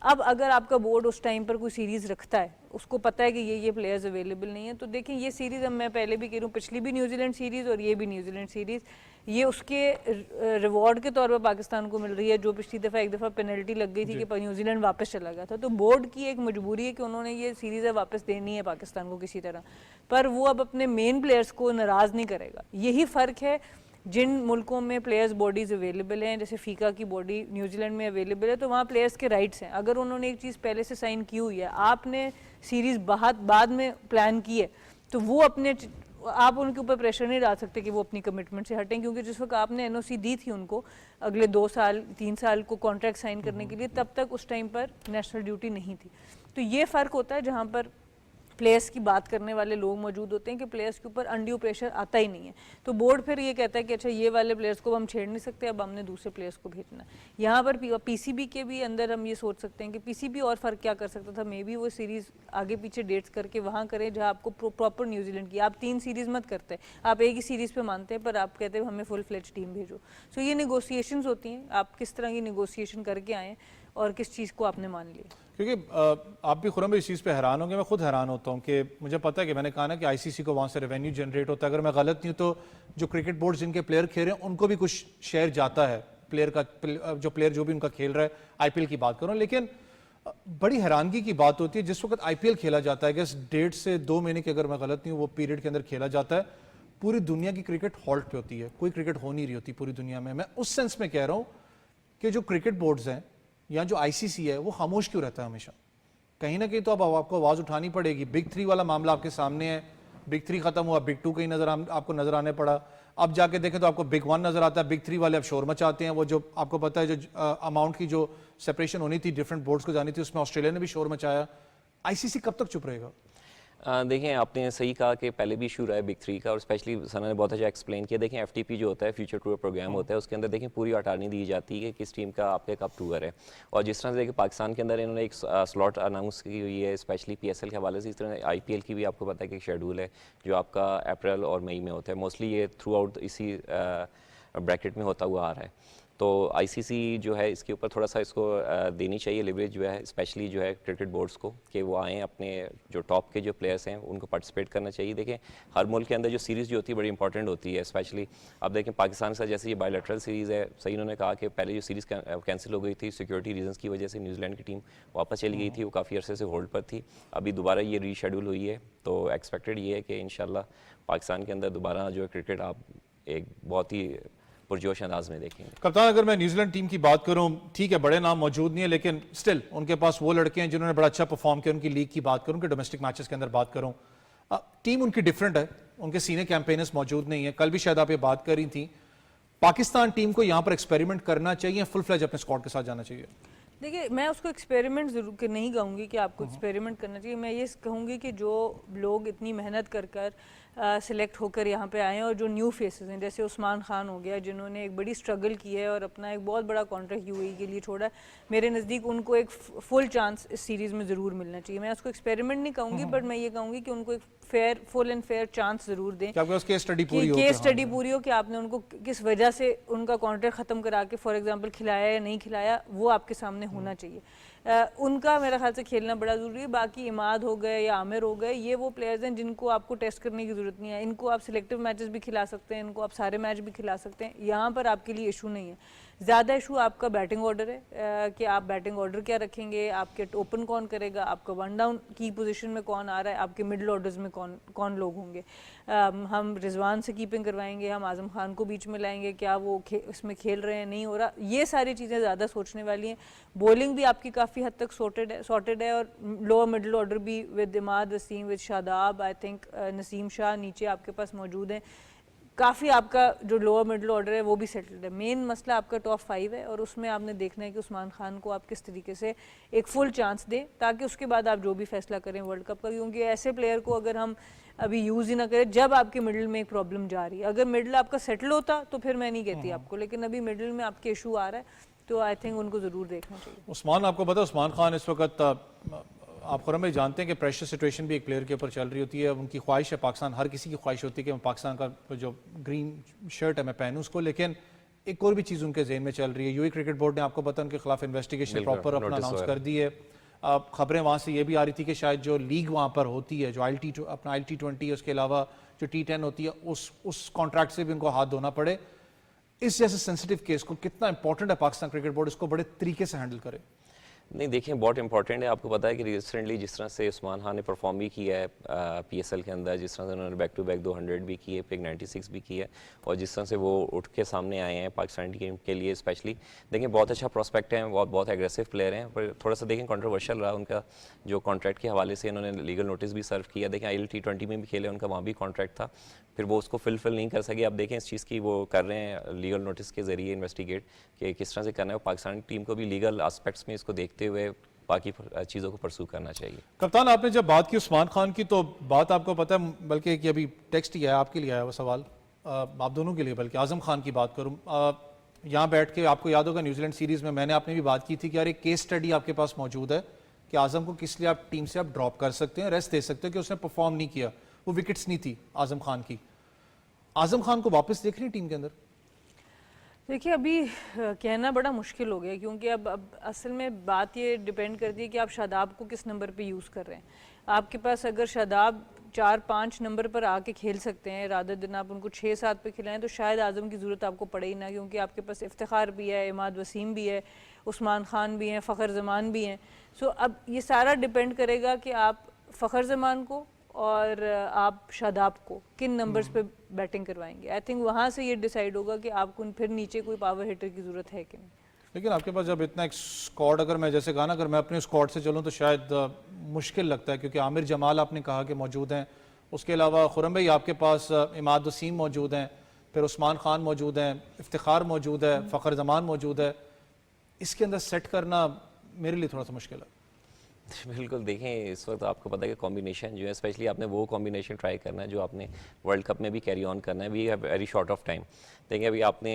अब अगर आपका बोर्ड उस टाइम पर कोई सीरीज रखता है, उसको पता है कि ये प्लेयर्स अवेलेबल नहीं है। तो देखें ये सीरीज़, अब मैं पहले भी कह रही हूँ, पिछली भी न्यूजीलैंड सीरीज़ और ये भी न्यूजीलैंड सीरीज़, ये उसके रिवॉर्ड के तौर पर पाकिस्तान को मिल रही है, जो पिछली दफ़ा एक दफ़ा पेनल्टी लग गई थी कि न्यूजीलैंड वापस चला गया था। तो बोर्ड की एक मजबूरी है कि उन्होंने ये सीरीज़ वापस देनी है पाकिस्तान को किसी तरह, पर वो अब अपने मेन प्लेयर्स को नाराज़ नहीं करेगा। यही फ़र्क है जिन मुल्कों में प्लेयर्स बॉडीज़ अवेलेबल हैं, जैसे फीका की बॉडी न्यूजीलैंड में अवेलेबल है, तो वहाँ प्लेयर्स के राइट्स हैं। अगर उन्होंने एक चीज़ पहले से साइन की हुई है, आपने सीरीज़ बाद में प्लान की है, तो वो आप उनके ऊपर प्रेशर नहीं डाल सकते कि वो अपनी कमिटमेंट से हटें, क्योंकि जिस वक्त आपने एनओसी दी थी उनको अगले 2 साल 3 साल को कॉन्ट्रैक्ट साइन करने के लिए, तब तक उस टाइम पर नेशनल ड्यूटी नहीं थी। तो ये फ़र्क होता है जहाँ पर प्लेयर्स की बात करने वाले लोग मौजूद होते हैं कि प्लेयर्स के ऊपर अनड्यू प्रेशर आता ही नहीं है। तो बोर्ड फिर ये कहता है कि अच्छा ये वाले प्लेयर्स को हम छेड़ नहीं सकते, अब हमने दूसरे प्लेयर्स को भेजना है। यहाँ पर पीसीबी के भी अंदर हम ये सोच सकते हैं कि पीसीबी और फ़र्क क्या कर सकता था, मे बी वो सीरीज़ आगे पीछे डेट्स करके वहाँ करें जहाँ आपको प्रॉपर न्यूजीलैंड की, आप 3 सीरीज़ मत करते, आप एक ही सीरीज़ पर मानते हैं, पर आप कहते हैं हमें फुल फ्लेज टीम भेजो। सो ये निगोसिएशंस होती हैं, आप किस तरह की निगोसिएशन करके आएँ और किस चीज़ को आपने मान लिया। क्योंकि आप भी खुरम इस चीज़ पे हैरान होंगे, मैं खुद हैरान होता हूँ कि मुझे पता है कि मैंने कहा ना कि आईसीसी को वहाँ से रेवेन्यू जनरेट होता है। अगर मैं गलत नहीं हूँ तो जो क्रिकेट बोर्ड जिनके प्लेयर खेल रहे हैं उनको भी कुछ शेयर जाता है प्लेयर का, जो प्लेयर जो भी उनका खेल रहा है। आईपीएल की बात करूँ, लेकिन बड़ी हैरानगी की बात होती है जिस वक्त आईपीएल खेला जाता है, कि 1.5 से 2 महीने के, अगर मैं गलत नहीं हूँ, वो पीरियड के अंदर खेला जाता है, पूरी दुनिया की क्रिकेट हॉल्ट पे होती है, कोई क्रिकेट हो नहीं रही होती पूरी दुनिया में। मैं उस सेंस में कह रहा हूँ कि जो क्रिकेट बोर्ड्स हैं या जो आईसीसी है वो खामोश क्यों रहता है हमेशा? कहीं ना कहीं तो अब आपको आवाज़ उठानी पड़ेगी। बिग 3 वाला मामला आपके सामने है, बिग 3 खत्म हुआ, बिग 2 कहीं आपको नजर आने पड़ा। अब जाके देखें तो आपको बिग 1 नजर आता है, बिग 3 वाले अब शोर मचाते हैं। वो जो आपको पता है जो अमाउंट की जो सेपरेशन होनी थी, डिफरेंट बोर्ड्स को जानी थी, उसमें ऑस्ट्रेलिया ने भी शोर मचाया। आईसीसी कब तक चुप रहेगा? देखें, आपने सही कहा कि पहले भी इशू रहा है बिग 3 का, और स्पेशली सना ने बहुत अच्छा एक्सप्लेन किया। देखें एफटीपी जो होता है, फ्यूचर टूर प्रोग्राम होता है, उसके अंदर देखें पूरी अटारनी दी जाती है कि किस टीम का आपके कब टूर है। और जिस तरह से देखिए पाकिस्तान के अंदर इन्होंने एक स्लॉट अनाउंस की हुई है, स्पेशली पीएसएल के हवाले से। इस तरह आईपीएल की भी आपको पता है कि एक शेड्यूल है जो आपका अप्रैल और मई में होता है। मोस्टली ये थ्रू आउट इसी ब्रैकेट में होता हुआ आ रहा है। तो आईसीसी जो है इसके ऊपर थोड़ा सा इसको देनी चाहिए लिवरेज जो है, स्पेशली जो है क्रिकेट बोर्ड्स को, कि वो आएँ, अपने जो टॉप के जो प्लेयर्स हैं उनको पार्टिसिपेट करना चाहिए। देखें हर मुल्क के अंदर जो सीरीज़ जो होती है बड़ी इंपॉर्टेंट होती है, स्पेशली अब देखें पाकिस्तान के साथ जैसे ये बायलैटरल सीरीज़ है। सही उन्होंने कहा कि पहले जो सीरीज़ कैंसिल हो गई थी सिक्योरिटी रीजंस की वजह से, न्यूजीलैंड की टीम वापस चली गई थी, वो काफ़ी अरसे से होल्ड पर थी, अभी दोबारा ये रीशेड्यूल हुई है। तो एक्सपेक्टेड ये है कि इंशाल्लाह पाकिस्तान के अंदर दोबारा जो है क्रिकेट आप एक बहुत ही पुरजोश अंदाज में देखेंगे। कप्तान, अगर मैं न्यूजीलैंड टीम की बात करूं, ठीक है बड़े नाम मौजूद नहीं है, लेकिन स्टिल उनके पास वो लड़के हैं जिन्होंने बड़ा अच्छा परफॉर्म किया। उनकी लीग की बात करूं कि डोमेस्टिक मैचेस के अंदर बात करूं, टीम उनकी डिफरेंट है, उनके सीनियर कैंपेनर्स मौजूद नहीं है। कल भी शायद आप ये बात कर रही थी, पाकिस्तान टीम को यहां पर एक्सपेरिमेंट करना चाहिए, फुल फ्लेज अपने स्क्वाड के साथ जाना चाहिए? देखिए मैं उसको एक्सपेरिमेंट ज़रूर नहीं कहूँगी कि आपको एक्सपेरिमेंट करना चाहिए। मैं ये कहूँगी कि जो लोग इतनी मेहनत कर कर सिलेक्ट होकर यहाँ पे आए हैं, और जो न्यू फेसेस हैं जैसे उस्मान खान हो गया, जिन्होंने एक बड़ी स्ट्रगल की है और अपना एक बहुत बड़ा कॉन्ट्रैक्ट यूएई के लिए छोड़ा, मेरे नज़दीक उनको एक फुल चांस इस सीरीज़ में ज़रूर मिलना चाहिए। मैं उसको एक्सपेरिमेंट नहीं कहूँगी, बट मैं ये कहूँगी कि उनको एक फुल एंड फेयर चांस ज़रूर दें। केस स्टडी पूरी हो कि आपने उनको किस वजह से उनका कॉन्ट्रैक्ट ख़त्म करा के फॉर एग्जांपल खिलाया या नहीं खिलाया, वो आपके सामने होना चाहिए। उनका मेरा ख्याल से खेलना बड़ा ज़रूरी है। बाकी इमाद हो गए या आमिर हो गए, ये वो प्लेयर्स हैं जिनको आपको टेस्ट करने की ज़रूरत नहीं है। इनको आप सिलेक्टिव मैचेस भी खिला सकते हैं, इनको आप सारे मैच भी खिला सकते हैं, यहाँ पर आपके लिए इशू नहीं है। ज़्यादा इशू आपका बैटिंग ऑर्डर है कि आप बैटिंग ऑर्डर क्या रखेंगे, आपके ओपन कौन करेगा, आपका वन डाउन की पोजीशन में कौन आ रहा है, आपके मिडिल ऑर्डर्स में कौन लोग होंगे। हम रिजवान से कीपिंग करवाएंगे, हम आज़म खान को बीच में लाएंगे, क्या वो इसमें खेल रहे हैं, नहीं हो रहा, ये सारी चीज़ें ज़्यादा सोचने वाली हैं। बॉलिंग भी आपकी काफ़ी हद तक सॉर्टेड है और लोअर मिडिल ऑर्डर भी with Imad Wasim, with Shadab, I think Naseem Shah नीचे आपके पास मौजूद हैं। काफ़ी आपका जो लोअर मिडिल ऑर्डर है वो भी सेटल्ड है। मेन मसला आपका टॉप 5 है, और उसमें आपने देखना है कि उस्मान खान को आप किस तरीके से एक फुल चांस दें, ताकि उसके बाद आप जो भी फैसला करें वर्ल्ड कप का। क्योंकि ऐसे प्लेयर को अगर हम अभी यूज़ ही ना करें जब आपके मिडिल में एक प्रॉब्लम जा रही है, अगर मिडिल आपका सेटल होता तो फिर मैं नहीं कहती आपको, लेकिन अभी मिडिल में आपके इशू आ रहा है, तो आई थिंक उनको ज़रूर देखना चाहिए। उस्मान, आपको पता है उस्मान खान इस वक्त, आप खुरम भाई जानते हैं कि प्रेशर सिचुएशन भी एक प्लेयर के ऊपर चल रही होती है। उनकी ख्वाहिश है, पाकिस्तान, हर किसी की ख्वाहिश होती है कि मैं पाकिस्तान का जो ग्रीन शर्ट है मैं पहनूं उसको, लेकिन एक और भी चीज़ उनके जहन में चल रही है। यूएई क्रिकेट बोर्ड ने आपको पता उनके खिलाफ इन्वेस्टिगेशन प्रॉपर अपना अनाउंस कर दी है। खबरें वहाँ से ये भी आ रही थी कि शायद जो लीग वहाँ पर होती है, जो अपना ILT20 उसके अलावा जो T10 होती है, उस कॉन्ट्रैक्ट से भी उनको हाथ धोना पड़े। इस जैसे सेंसिटिव केस को कितना इंपॉर्टेंट है पाकिस्तान क्रिकेट बोर्ड इसको बड़े तरीके से हैंडल करे? नहीं देखिए, बहुत इंपॉर्टेंट है। आपको पता है कि रिसेंटली जिस तरह से उस्मान खान ने परफॉर्म भी किया है PSL के अंदर, जिस तरह से उन्होंने बैक टू बैक 200 भी किए, फिर 96 भी किया, और जिस तरह से वो उठ के सामने आए हैं पाकिस्तान टीम के लिए स्पेशली, देखें बहुत अच्छा प्रोस्पेक्ट है, बहुत एग्रेसिव प्लेयर हैं। पर थोड़ा सा देखें कंट्रोवर्शियल रहा उनका जो कॉन्ट्रैक्ट के हवाले से उन्होंने लीगल नोटिस भी सर्व किया। देखें ILT20 में भी खेले, उनका वहाँ भी कॉन्ट्रैक्ट था, फिर वो उसको फिल नहीं कर सके। अब देखें इस चीज़ की वो कर रहे हैं लीगल नोटिस के ज़रिए इन्वेस्टिगेट कि किस तरह से करना है। पाकिस्तान टीम को भी लीगल एस्पेक्ट्स में इसको देखते हुए बाकी चीज़ों को परसू करना चाहिए। कप्तान, आपने जब बात की उस्मान खान की, तो बात आपको पता है, बल्कि कि अभी टेक्स्ट ही आया आपके लिए, आया वो सवाल आप दोनों के लिए, बल्कि आजम खान की बात करूँ। यहाँ बैठ के आपको याद होगा न्यूजीलैंड सीरीज़ में मैंने आपने भी बात की थी कि यार एक केस स्टडी आपके पास मौजूद है कि आजम को किस लिए आप टीम से आप ड्रॉप कर सकते हैं, रेस्ट दे सकते हैं, कि उसने परफॉर्म नहीं किया, वो विकेट्स नहीं थी आजम खान की। आजम खान को वापस देख रही टीम के अंदर? देखिए, अभी कहना बड़ा मुश्किल हो गया, क्योंकि अब असल में बात ये डिपेंड करती है कि आप शादाब को किस नंबर पे यूज़ कर रहे हैं। आपके पास अगर शादाब 4-5 नंबर पर आके खेल सकते हैं, रादर दिन आप उनको 6-7 पे खिलाएं, तो शायद आजम की ज़रूरत आपको पड़े ही ना, क्योंकि आपके पास इफ्तिखार भी है, इमाद वसीम भी है, उस्मान खान भी हैं, फ़खर जमान भी हैं। सो अब ये सारा डिपेंड करेगा कि आप फ़खर जमान को और आप शादाब को किन नंबर्स पे बैटिंग करवाएंगे। आई थिंक वहाँ से ये डिसाइड होगा कि आपको फिर नीचे कोई पावर हिटर की ज़रूरत है कि नहीं। लेकिन आपके पास जब इतना एक स्क्वाड, अगर मैं जैसे कहा ना, अगर मैं अपने स्क्वाड से चलूँ तो शायद मुश्किल लगता है, क्योंकि आमिर जमाल आपने कहा कि मौजूद हैं, उसके अलावा खुरम भाई आपके पास इमाद वसीम मौजूद हैं, फिर उस्मान खान मौजूद हैं, इफ्तिखार मौजूद है, फ़खर जमान मौजूद है। इसके अंदर सेट करना मेरे लिए थोड़ा सा मुश्किल है। बिल्कुल, देखें इस वक्त आपको पता है कि कॉम्बिनेशन जो है, स्पेशली आपने वो कॉम्बिनेशन ट्राई करना है जो आपने वर्ल्ड कप में भी कैरी ऑन करना है। We have very short of time. देखिए अभी आपने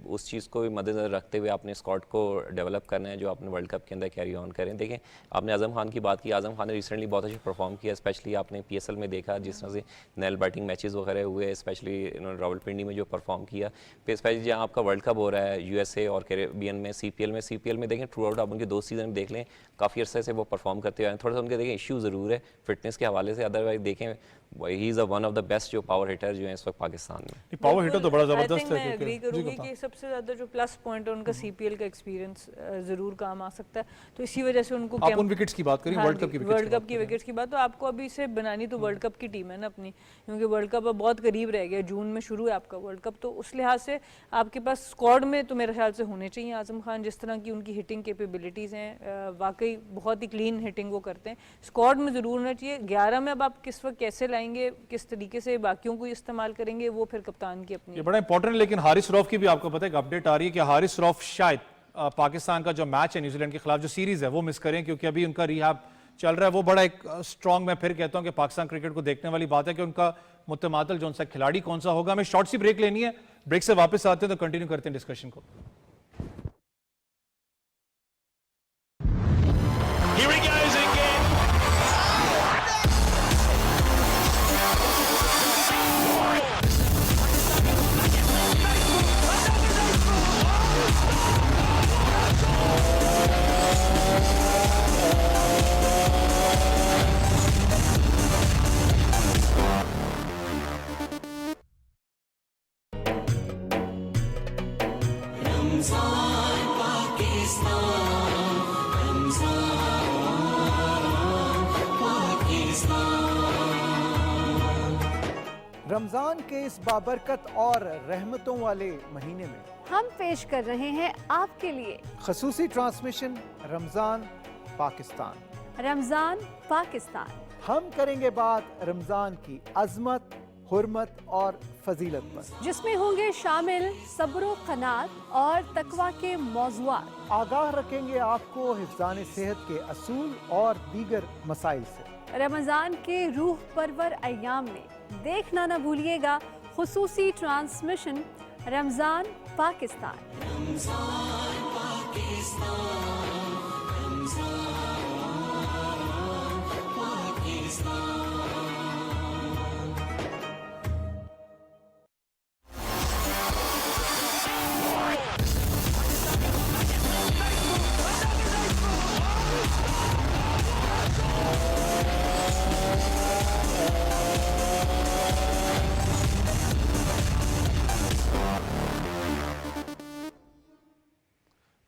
उस चीज़ को मद्देनजर रखते हुए आपने स्क्वाड को डेवलप करना है जो आपने वर्ल्ड कप के अंदर कैरी ऑन करें। देखें आपने आज़म खान की बात की, आज़म खान ने रिसेंटली बहुत अच्छा परफॉर्म किया, स्पेशली आपने PSL में देखा जिस तरह से नेल बैटिंग मैचेस वगैरह हुए, स्पेशली इन्होंने रावलपिंडी में जो परफॉर्म किया, फिर स्पेशली जहाँ आपका वर्ल्ड कप हो रहा है USA और कैरेबियन में, CPL में देखें थ्रू आउट आप उनके 2 सीज़न देख लें, काफ़ी अर्से से वो परफॉर्म करते हुए। थोड़ा सा उनके देखें इशू ज़रूर है फिटनेस के हवाले से, अदरवाइज देखें he is one of the best जो पावर हिटर जो है इस वक्त पाकिस्तान में। पावर हिटर तो बड़ा ज़बरदस्त है। मैं एग्री करूंगी कि सबसे ज़्यादा जो प्लस पॉइंट है उनका CPL का एक्सपीरियंस ज़रूर काम आ सकता है, तो इसी वजह से उनको आप उन विकेट्स की बात करें, वर्ल्ड कप की विकेट्स की बात, तो आपको अभी इसे बनानी तो वर्ल्ड कप की टीम है ना अपनी, क्योंकि वर्ल्ड कप अब बहुत करीब रह गया, जून में शुरू है आपका वर्ल्ड कप, तो उस लिहाज से आपके पास स्क्वाड में तो मेरे ख्याल से होने चाहिए आजम खान, जिस तरह की उनकी हिटिंग कैपेबिलिटीज़ हैं, वाकई बहुत ही क्लीन हिटिंग वो करते हैं, स्क्वाड में ज़रूर होना चाहिए। 11 में अब आप किस वक्त कैसे लाएंगे, किस तरीके से बाकियों को इस्तेमाल करेंगे, वो फिर कप्तान की अपनी। ये बड़ा इंपॉर्टेंट है। लेकिन हारिस रऊफ की भी आपको पता है कि अपडेट आ रही है कि हारिस रऊफ शायद पाकिस्तान का जो मैच है न्यूजीलैंड के खिलाफ, जो सीरीज है, वो मिस करें, क्योंकि अभी उनका रिहैब चल रहा है। वो बड़ा एक स्ट्रॉन्ग, मैं फिर कहता हूं कि पाकिस्तान क्रिकेट को देखने वाली बात है कि उनका मुतमादिल जो उनसा खिलाड़ी कौन सा होगा। हमें शॉर्ट सी ब्रेक लेनी है, ब्रेक से वापस आते हैं तो कंटिन्यू करते हैं डिस्कशन को। Here he goes again. Ramzan के इस बाबरकत और रहमतों वाले महीने में हम पेश कर रहे हैं आपके लिए खसूसी ट्रांसमिशन रमज़ान पाकिस्तान। रमज़ान पाकिस्तान। हम करेंगे बात रमज़ान की अजमत, हुर्मत और फजीलत पर, जिसमें होंगे शामिल सब्र क़नात और तकवा के मौज़ूआत। आगाह रखेंगे आपको हिफ्ज़ान सेहत के असूल और दीगर मसाइल से। रमज़ान के रूह परवर अय्याम में देखना न भूलिएगा खुसूसी transmission Ramzan Pakistan.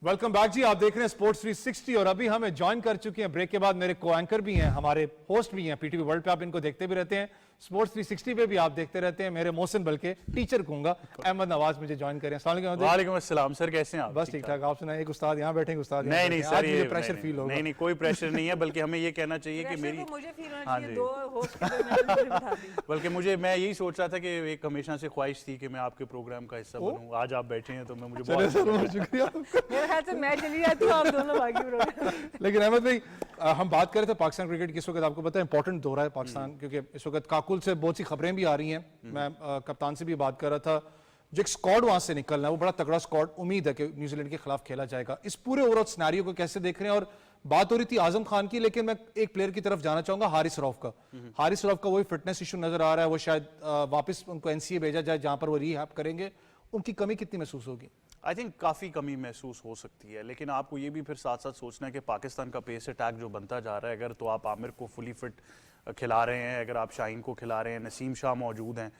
Welcome back जी, आप देख रहे हैं स्पोर्ट्स 360 और अभी हमें ज्वाइन कर चुके हैं ब्रेक के बाद मेरे को एंकर भी हैं, हमारे होस्ट भी हैं पीटीवी वर्ल्ड पे, आप इनको देखते भी रहते हैं, स्पोर्ट्स 360 पे भी आप देखते रहते हैं, मेरे मोहसिन बल्कि टीचर कहूंगा अहमद नवाज मुझे ज्वाइन करें। अस्सलाम वालेकुम। वालेकुम अस्सलाम सर, कैसे हैं आप? बस ठीक ठाक, आप सुनाए। एक उस्ताद यहाँ बैठे, उस्ताद यहाँ नहीं बैठे नहीं हैं। सर, आज ये मुझे प्रेशर फील होगा। नहीं कोई प्रेशर नहीं है, बल्कि हमें ये कहना चाहिए कि मेरी मुझे फील होना हाँ चाहिए, जी। दो होस्ट के दरमियान मुझे बिठा दी। बल्कि मैं यही सोच रहा था कि एक हमेशा से ख्वाहिश थी कि मैं आपके प्रोग्राम का हिस्सा बनूं। आज आप बैठे हैं तो मैं मुझे चलिए बहुत सर, बहुत शुक्रिया। मेरे ख्याल से मैं चली जाती हूँ, आप दोनों बाकी प्रोग्राम। लेकिन अहमद भाई, हम बात कर रहे थे पाकिस्तान क्रिकेट की। इस वक्त आपको पता है इंपॉर्टेंट दौरा है पाकिस्तान, क्योंकि इस वक्त काकुल से बहुत सी खबरें भी आ रही हैं। मैं कप्तान से भी बात कर रहा था, जो एक स्क्वाड वहां से निकलना है वो बड़ा तगड़ा स्क्वाड, उम्मीद है कि न्यूजीलैंड के खिलाफ खेला जाएगा। इस पूरे ओवरऑल सिनेरियो को कैसे देख रहे हैं? और बात हो रही थी आजम खान की, लेकिन मैं एक प्लेयर की तरफ जाना चाहूंगा, हारिस रऊफ का। हारिस रऊफ का वही फिटनेस इशू नजर आ रहा है, वो शायद वापस उनको एनसीए भेजा जाए जहां पर वो रीहैब करेंगे। उनकी कमी कितनी महसूस होगी? आई थिंक काफ़ी कमी महसूस हो सकती है, लेकिन आपको ये भी फिर साथ साथ सोचना है कि पाकिस्तान का पेस अटैक जो बनता जा रहा है, अगर तो आप आमिर को फुली फिट खिला रहे हैं, अगर आप शाहीन को खिला रहे हैं, नसीम शाह मौजूद हैं,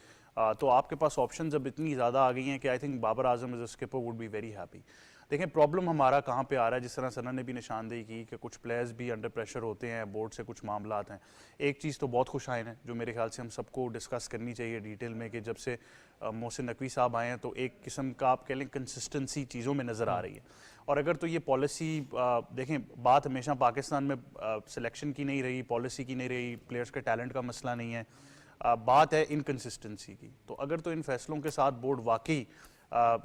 तो आपके पास ऑप्शंस अब इतनी ज़्यादा आ गई हैं कि I think Babar Azam as a skipper would be very happy. देखें प्रॉब्लम हमारा कहाँ पे आ रहा है, जिस तरह सना ने भी निशानदेही की कि कुछ प्लेयर्स भी अंडर प्रेशर होते हैं, बोर्ड से कुछ मामलात हैं। एक चीज़ तो बहुत खुशाइन है जो मेरे ख्याल से हम सबको डिस्कस करनी चाहिए डिटेल में, कि जब से मोहसिन नकवी साहब आए हैं तो एक किस्म का आप कह लें कंसिस्टेंसी चीज़ों में नज़र आ रही है। और अगर तो ये पॉलिसी देखें, बात हमेशा पाकिस्तान में सिलेक्शन की नहीं रही, पॉलिसी की नहीं रही, प्लेयर्स के टैलेंट का मसला नहीं है, बात है इनकन्सिस्टेंसी की। तो अगर तो इन फैसलों के साथ बोर्ड वाकई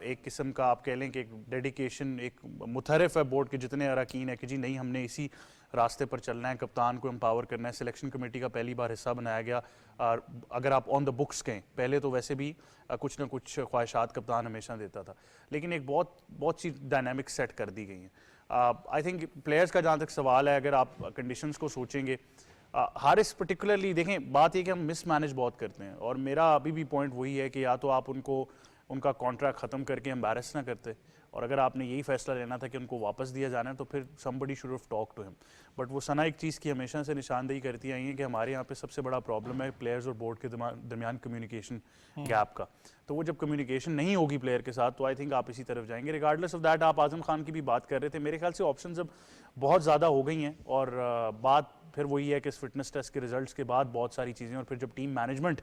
एक किस्म का आप कह लें कि एक डेडिकेशन, एक मुतहरिफ है बोर्ड के जितने अरकान है कि जी नहीं हमने इसी रास्ते पर चलना है, कप्तान को एम्पावर करना है, सिलेक्शन कमेटी का पहली बार हिस्सा बनाया गया। अगर आप ऑन द बुक्स कहें, पहले तो वैसे भी कुछ ना कुछ ख्वाहिशात कप्तान हमेशा देता था, लेकिन एक बहुत सी डायनामिक सेट कर दी गई हैं। आई थिंक प्लेयर्स का जहाँ तक सवाल है, अगर आप कंडीशंस को सोचेंगे, हारिस पर्टिकुलरली देखें, बात ये कि हम मिसमैनेज बहुत करते हैं, और मेरा अभी भी पॉइंट वही है कि या तो आप उनका कॉन्ट्रैक्ट ख़त्म करके एम्बैरस ना करते, और अगर आपने यही फैसला लेना था कि उनको वापस दिया जाना है तो फिर somebody should have talk to him. But वो सना एक चीज़ की हमेशा से निशानदेही करती आई है कि हमारे यहाँ पे सबसे बड़ा प्रॉब्लम है प्लेयर्स और बोर्ड के दरमियान कम्युनिकेशन गैप का। तो वो जब कम्युनिकेशन नहीं होगी प्लेयर के साथ तो आई थिंक आप इसी तरफ जाएंगे। रिगार्डलेस ऑफ दैट, आप आजम खान की भी बात कर रहे थे, मेरे ख्याल से ऑप्शन अब बहुत ज़्यादा हो गई हैं, और बात फिर वही है कि इस फिटनेस टेस्ट के रिजल्ट्स के बाद बहुत सारी चीज़ें, और फिर जब टीम मैनेजमेंट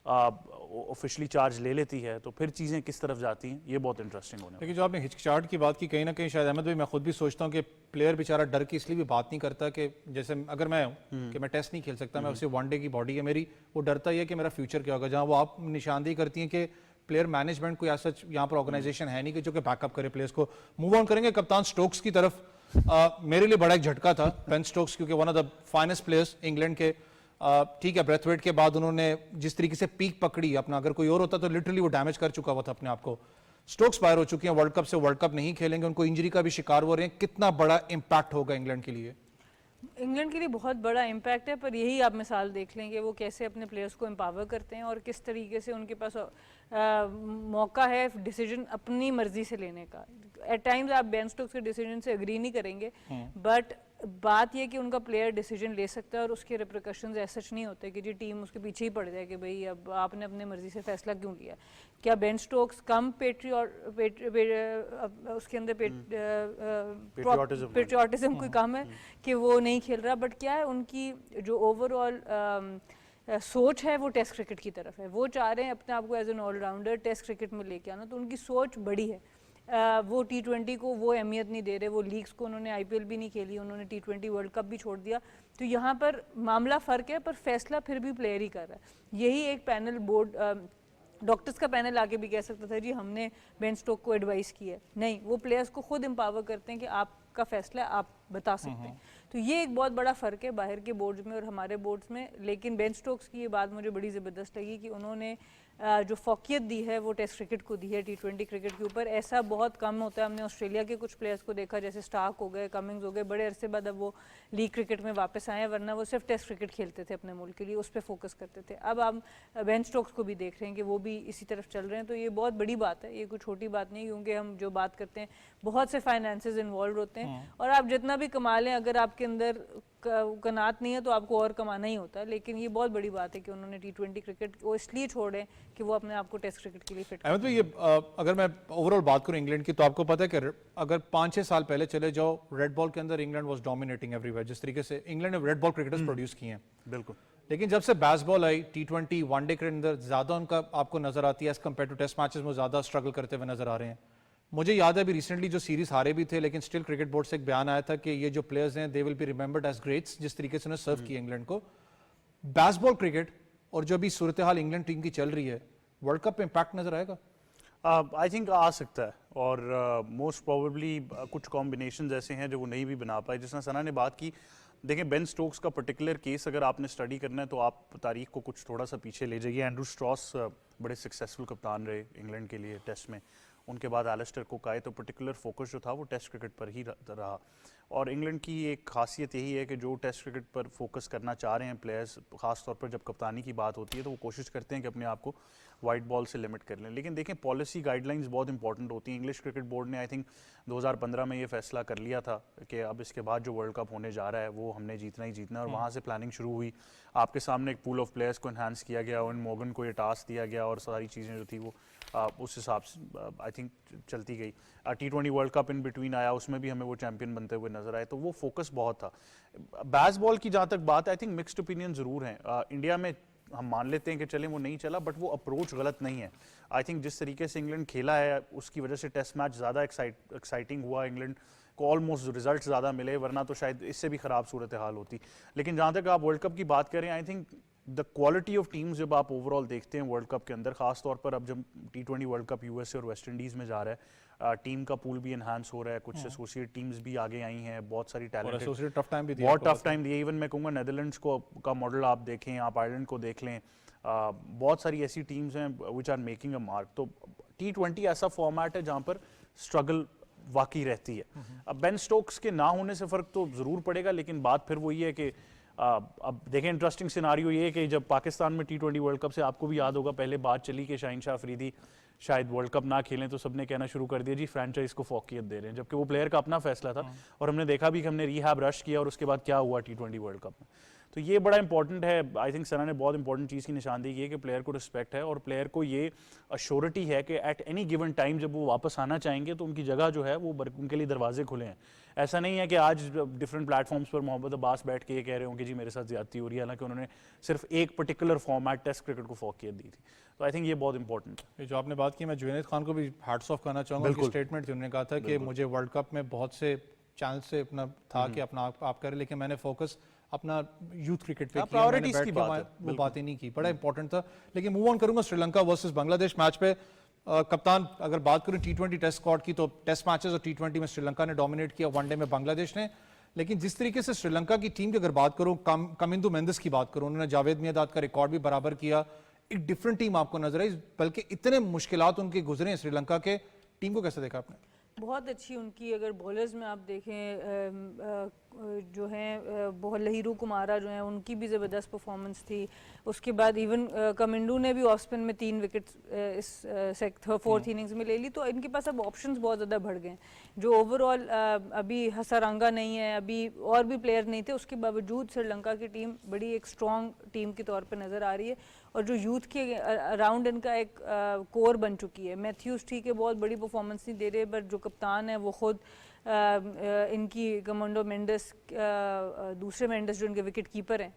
ऑफिशियली चार्ज ले लेती है तो फिर चीज़ें किस तरफ जाती हैं, ये बहुत इंटरेस्टिंग होने। लेकिन जो आपने हिचकिचाहट की बात की, कहीं ना कहीं शायद अहमद भाई मैं खुद भी सोचता हूँ कि प्लेयर बेचारा डर की इसलिए भी बात नहीं करता कि जैसे अगर मैं हूँ कि मैं टेस्ट नहीं खेल सकता, मैं उसे वनडे की बॉडी है मेरी, वो डरता ही है कि मेरा फ्यूचर क्या होगा। जहाँ वो आप निशानदेही करती हैं कि प्लेयर मैनेजमेंट कोई ऐसा यहाँ पर ऑर्गेनाइजेशन है नहीं कि जो कि बैकअप करे प्लेयर्स को। मूव ऑन करेंगे कप्तान स्टोक्स की तरफ। मेरे लिए बड़ा एक झटका था बेन स्टोक्स, क्योंकि one of the finest players England के। ठीक है, ब्रेथवेट के बाद उन्होंने जिस तरीके से पीक पकड़ी अपना, अगर कोई और होता तो लिटरली वो डैमेज कर चुका हुआ था अपने आप को। स्टोक्स बाहर हो चुके हैं वर्ल्ड कप से, वर्ल्ड कप नहीं खेलेंगे, उनको इंजरी का भी शिकार हो रहे हैं। कितना बड़ा इंपैक्ट होगा इंग्लैंड के लिए? इंग्लैंड के लिए बहुत बड़ा इम्पैक्ट है, पर यही आप मिसाल देख लेंगे वो कैसे अपने प्लेयर्स को एम्पावर करते हैं और किस तरीके से उनके पास मौका है डिसीजन अपनी मर्जी से लेने का। एट टाइम्स आप बेन स्टोक्स के डिसीजन से एग्री नहीं करेंगे, बट बात यह कि उनका प्लेयर डिसीजन ले सकता है और उसके रिप्रिकॉशंस ऐसा नहीं होते कि जी टीम उसके पीछे ही पड़ जाए कि भाई अब आपने अपने मर्जी से फैसला क्यों लिया। क्या बेन स्टोक्स कम उसके अंदर पेट्रियोटिज्म कोई कम है कि वो नहीं खेल रहा, बट क्या है उनकी जो ओवरऑल सोच है वो टेस्ट क्रिकेट की तरफ है। वो चाह रहे हैं अपने आप को as an allrounder test cricket में लेके आना, तो उनकी सोच बड़ी है। वो T20 को वो अहमियत नहीं दे रहे, वो लीग्स को उन्होंने IPL भी नहीं खेली, उन्होंने T20 वर्ल्ड कप भी छोड़ दिया। तो यहाँ पर मामला फ़र्क है, पर फैसला फिर भी प्लेयर ही कर रहा है। यही एक पैनल बोर्ड डॉक्टर्स का पैनल आके भी कह सकता था जी हमने बेन स्टोक को एडवाइस की है, नहीं, वो प्लेयर्स को खुद एम्पावर करते हैं कि आपका फैसला आप बता सकते हैं। तो ये एक बहुत बड़ा फ़र्क है बाहर के बोर्ड्स में और हमारे बोर्ड्स में। लेकिन बेन स्टोक्स की ये बात मुझे बड़ी ज़बरदस्त लगी कि उन्होंने जो फ़ौक़ियत दी है वो टेस्ट क्रिकेट को दी है T20 क्रिकेट के ऊपर। ऐसा बहुत कम होता है, हमने ऑस्ट्रेलिया के कुछ प्लेयर्स को देखा जैसे स्टार्क हो गए, कमिंग्स हो गए, बड़े अरसे बाद अब वो लीग क्रिकेट में वापस आए, वरना वो सिर्फ टेस्ट क्रिकेट खेलते थे अपने मुल्क के लिए, उस पर फोकस करते थे। अब हम बेन स्टोक्स को भी देख रहे हैं कि वो भी इसी तरफ चल रहे हैं। तो ये बहुत बड़ी बात है, ये कोई छोटी बात नहीं, क्योंकि हम जो बात करते हैं बहुत से फाइनेंसेस इन्वॉल्व होते हैं और आप जितना भी कमा लें, अगर आपके अंदर कनात नहीं है तो आपको और कमाना ही होता है। लेकिन ये बहुत बड़ी बात है कि उन्होंने T20 क्रिकेट को इसलिए छोड़े कि वो अपने आप को टेस्ट क्रिकेट के लिए फिट अहमद भाई, ये अगर मैं ओवरऑल बात करूं इंग्लैंड की, तो आपको पता है कि अगर 5-6 साल पहले चले जाओ, रेड बॉल के अंदर इंग्लैंड वाज डोमिनेटिंग एवरीवेयर। जिस तरीके से इंग्लैंड ने रेड बॉल क्रिकेटर्स प्रोड्यूस किए हैं, बिल्कुल। लेकिन जब से बेसबॉल आई, T20 वनडे के अंदर ज्यादा उनका आपको नजर आती है as compared to test matches में ज्यादा स्ट्रगल करते हुए नजर आ रहे हैं। मुझे याद है अभी रिसेंटली जो सीरीज हारे भी थे, लेकिन स्टिल क्रिकेट बोर्ड से एक बयान आया था कि ये जो प्लेयर्स हैं they will be remembered as greats, जिस तरीके से उन्होंने सर्व किया इंग्लैंड को। बेसबॉल क्रिकेट और जो अभी सूरत हाल इंग्लैंड टीम की चल रही है, वर्ल्ड कप पे इम्पैक्ट नजर आएगा? आई थिंक आ सकता है, और मोस्ट प्रोबेबली कुछ कॉम्बिनेशन ऐसे हैं जो वो नहीं भी बना पाए। जिस तरह सना ने बात की, देखें बेन स्टोक्स का पर्टिकुलर केस अगर आपने स्टडी करना है तो आप तारीख को कुछ थोड़ा सा पीछे ले जाइए। एंड्रू स्ट्रॉस बड़े सक्सेसफुल कप्तान रहे इंग्लैंड के लिए टेस्ट में, उनके बाद एलिस्टर कुक आए, तो पर्टिकुलर फोकस जो था वो टेस्ट क्रिकेट पर ही रहा। और इंग्लैंड की एक खासियत यही है कि जो टेस्ट क्रिकेट पर फोकस करना चाह रहे हैं प्लेयर्स, खास तौर पर जब कप्तानी की बात होती है, तो वो कोशिश करते हैं कि अपने आप को वाइट बॉल से लिमिट कर लें। लेकिन देखें, पॉलिसी गाइडलाइंस बहुत इंपॉर्टेंट होती हैं। इंग्लिश क्रिकेट बोर्ड ने आई थिंक 2015 में ये फैसला कर लिया था कि अब इसके बाद जो वर्ल्ड कप होने जा रहा है वो हमने जीतना ही जीतना है, और वहाँ से प्लानिंग शुरू हुई। आपके सामने एक पूल ऑफ प्लेयर्स को इन्हांस किया गया, और मॉर्गन को ये टास्क दिया गया, और सारी चीज़ें जो थी वो उस हिसाब से आई थिंक चलती गई। T20 world cup in between आया, उसमें भी हमें वो चैंपियन बनते हुए नजर आए, तो वो फोकस बहुत था। बेसबॉल की जहाँ तक बात, आई थिंक मिक्स्ड ओपिनियन ज़रूर हैं। इंडिया में हम मान लेते हैं कि चलें वो नहीं चला, बट वो अप्रोच गलत नहीं है। आई थिंक जिस तरीके से इंग्लैंड खेला है उसकी वजह से टेस्ट मैच ज़्यादा एक्साइटिंग हुआ, इंग्लैंड को ऑलमोस्ट रिजल्ट ज़्यादा मिले, वरना तो शायद इससे भी ख़राब सूरत हाल होती। लेकिन जहाँ तक आप वर्ल्ड कप की बात करें, I think the quality of teams जब आप ओवरऑल देखते हैं वर्ल्ड कप के अंदर, खास तौर पर अब जब T20 वर्ल्ड कप यूएसए और वेस्ट इंडीज़ में जा रहा है, टीम का पूल भी एनहांस हो रहा है, कुछ एसोसिएट टीम्स भी आगे आई हैं, बहुत सारी टैलेंटेड, एसोसिएट टफ टाइम भी दिया, बहुत टफ टाइम दिया। इवन मैं कहूँगा नेदरलैंड्स को का मॉडल आप देखें, आप आयरलैंड को देख लें, बहुत सारी ऐसी टीम्स हैं which are making a mark. तो T20 ऐसा फॉर्मेट है जहाँ पर स्ट्रगल वाकई रहती है। अब बेन स्टोक्स के ना होने से फ़र्क तो ज़रूर पड़ेगा, लेकिन बात फिर वही है कि अब देखें, इंटरेस्टिंग सिनारियो ये है कि जब पाकिस्तान में T20 वर्ल्ड कप से, आपको भी याद होगा, पहले बात चली कि शाहीन शाह अफरीदी शायद वर्ल्ड कप ना खेलें, तो सबने कहना शुरू कर दिया जी फ्रेंचाइज को फोकियत दे रहे हैं, जबकि वो प्लेयर का अपना फैसला था। और हमने देखा भी कि हमने रिहैब रश किया, और उसके बाद क्या हुआ T20 वर्ल्ड कप में। तो ये बड़ा इंपॉर्टेंट है। आई थिंक सना ने बहुत इंपॉर्टेंट चीज़ की निशानदेही की है कि प्लेयर को रिस्पेक्ट है, और प्लेयर को ये अश्योरिटी है कि एट एनी गिवन टाइम जब वो वापस आना चाहेंगे तो उनकी जगह जो है वो उनके लिए दरवाजे खुले हैं। ऐसा नहीं है कि आज डिफरेंट प्लेटफॉर्म्स पर मोहम्मद अब्बास बैठ के ये कह रहे हों कि जी मेरे साथ ज्यादती हो रही है, हालांकि उन्होंने सिर्फ एक पर्टिकुलर फॉर्मेट टेस्ट क्रिकेट को फोकियत दी थी। तो आई थिंक ये बहुत इंपॉर्टेंट है। ये जो आपने बात की, मैं जुनैद खान को भी हैट्स ऑफ करना चाहूँगा। उनकी स्टेटमेंट थी, उन्होंने कहा था कि मुझे वर्ल्ड कप में बहुत से चैनल से अपना था कि अपना आप करें, लेकिन मैंने फोकस अपना यूथ क्रिकेट पे किया, प्रायोरिटीज मैंने की बैठ के बात है, वो बातें नहीं की, बड़ा इंपॉर्टेंट था। लेकिन मूव ऑन करूंगा श्रीलंका वर्सेस बांग्लादेश मैच पे। कप्तान, अगर बात करूं T20 टेस्ट स्क्वाड की, तो टेस्ट मैचेस और T20 में श्रीलंका ने डोमिनेट किया, वनडे में बांग्लादेश ने। लेकिन जिस तरीके से श्रीलंका की टीम की अगर बात करूं, कमिंदु मेंडिस की बात करूं, उन्होंने जावेद मियांदाद का रिकॉर्ड भी बराबर किया, एक डिफरेंट टीम आपको नजर आई, बल्कि इतने मुश्किलात उनके गुजरे हैं श्रीलंका के, टीम को कैसे देखा आपने? बहुत अच्छी उनकी, अगर बॉलर्स में आप देखें जो हैं बहुत लहीरू कुमारा जो हैं, उनकी भी ज़बरदस्त परफॉर्मेंस थी। उसके बाद इवन कमिंडू ने भी ऑफ स्पिन में 3 विकेट्स इस फोर्थ इनिंग्स में ले ली। तो इनके पास अब ऑप्शंस बहुत ज़्यादा बढ़ गए हैं। जो ओवरऑल अभी हसरंगा नहीं है, अभी और भी प्लेयर नहीं थे, उसके बावजूद श्रीलंका की टीम बड़ी एक स्ट्रॉन्ग टीम के तौर पर नज़र आ रही है। और जो यूथ के अराउंड इनका एक कोर बन चुकी है। मैथ्यूज ठीक है, बहुत बड़ी परफॉर्मेंस नहीं दे रहे, बट जो कप्तान है वो खुद इनकी कमांडो मेंडिस, दूसरे मेंडिस जो इनके विकेट कीपर हैं,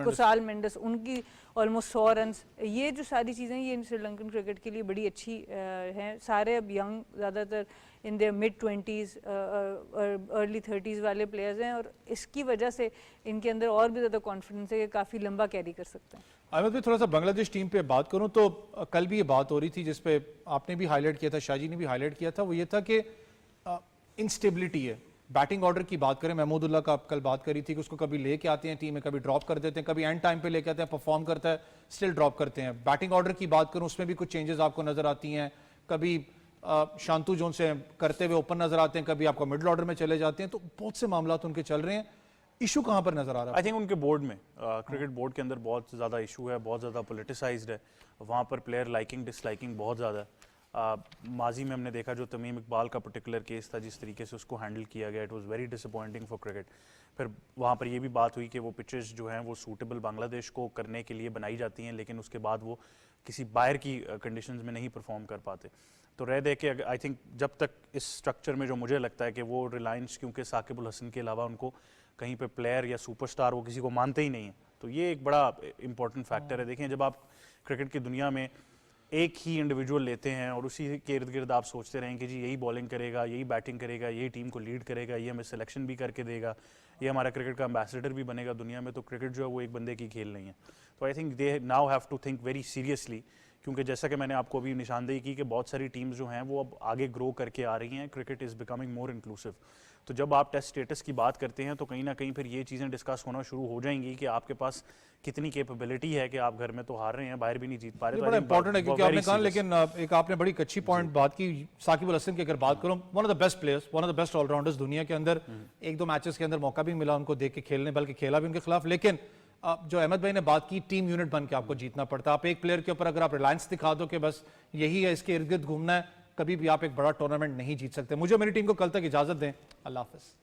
कुसाल मेंडिस, उनकी ऑलमोस्ट 100 रन्स। ये जो सारी चीज़ें ये श्रीलंकन क्रिकेट के लिए बड़ी अच्छी हैं। सारे अब यंग, ज़्यादातर in their mid 20s early 30s वाले प्लेयर्स हैं, और इसकी वजह से इनके अंदर और भी ज़्यादा कॉन्फिडेंस है कि काफ़ी लंबा कैरी कर सकते हैं। अहमद भाई, थोड़ा सा बांग्लादेश टीम पे बात करूं तो कल भी ये बात हो रही थी, जिसपे आपने भी हाईलाइट किया था, शाहजी ने भी हाईलाइट किया था, वो ये था कि इंस्टेबिलिटी है। बैटिंग ऑर्डर की बात करें, महमूदुल्लाह का कल बात करी थी कि उसको कभी लेके आते हैं टीम में, कभी ड्रॉप कर देते हैं, कभी एंड टाइम पे लेके आते हैं, परफॉर्म करता है, स्टिल ड्रॉप करते हैं। बैटिंग ऑर्डर की बात करूं, उसमें भी कुछ चेंजेस आपको नजर आती हैं, कभी शांतु जोन से करते हुए ओपन नजर आते हैं, कभी आपको मिडिल ऑर्डर में चले जाते हैं। तो बहुत से मामला उनके चल रहे हैं। इशू कहाँ पर नजर आ रहा है? आई थिंक उनके बोर्ड में, क्रिकेट बोर्ड के अंदर बहुत ज़्यादा इशू है, बहुत ज़्यादा पोलिटिसाइज्ड है। वहाँ पर प्लेयर लाइकिंग डिसलाइकिंग बहुत ज़्यादा है। माजी में हमने देखा जो तमीम इकबाल का पर्टिकुलर केस था, जिस तरीके से उसको हैंडल किया गया, it was very disappointing for cricket. फिर वहाँ पर ये भी बात हुई कि वो पिचेस जो हैं वो सूटेबल बांग्लादेश को करने के लिए बनाई जाती हैं, लेकिन उसके बाद वो किसी बाहर की कंडीशंस में नहीं परफॉर्म कर पाते। तो रह दे के आई थिंक जब तक इस स्ट्रक्चर में जो मुझे लगता है कि वो रिलायंस, क्योंकि साकिब अल हसन के अलावा उनको कहीं पे प्लेयर या सुपरस्टार वो किसी को मानते ही नहीं है, तो ये एक बड़ा इंपॉर्टेंट फैक्टर है। देखें, जब आप क्रिकेट की दुनिया में एक ही इंडिविजुअल लेते हैं और उसी के इर्द गिर्द आप सोचते रहें कि जी यही बॉलिंग करेगा, यही बैटिंग करेगा, यही टीम को लीड करेगा, ये हमें सिलेक्शन भी करके देगा, ये हमारा क्रिकेट का एम्बेसडर भी बनेगा दुनिया में, तो क्रिकेट जो है वो एक बंदे की खेल नहीं है। तो I think they now have to think very seriously, क्योंकि जैसा कि मैंने आपको अभी निशानदेही की कि बहुत सारी टीम्स जो हैं वो अब आगे ग्रो करके आ रही हैं, cricket is becoming more inclusive. तो जब आप टेस्ट स्टेटस की बात करते हैं तो कहीं ना कहीं फिर ये चीज़ें डिस्कस होना शुरू हो जाएंगी कि आपके पास कितनी कैपेबिलिटी है कि आप घर में तो हार रहे हैं, बाहर भी नहीं जीत पा रहे। ये बड़ा इंपॉर्टेंट है क्योंकि आपने कहा, लेकिन एक आपने बड़ी अच्छी पॉइंट बात की साकिब अल हसन की। अगर बात करूं, one of the best players, one of the best allrounders दुनिया के अंदर, एक दो मैचेस के अंदर मौका भी मिला उनको देख के खेलने, बल्कि खेला भी उनके खिलाफ। लेकिन जो अहमद भाई ने बात की, टीम यूनिट बन के आपको जीतना पड़ता है। आप एक प्लेयर के ऊपर अगर आप रिलायंस दिखा दो कि बस यही है, इसके इर्द गिर्द घूमना है, कभी भी आप एक बड़ा टूर्नामेंट नहीं जीत सकते। मुझे मेरी टीम को कल तक इजाजत दें। अल्लाह हाफिज।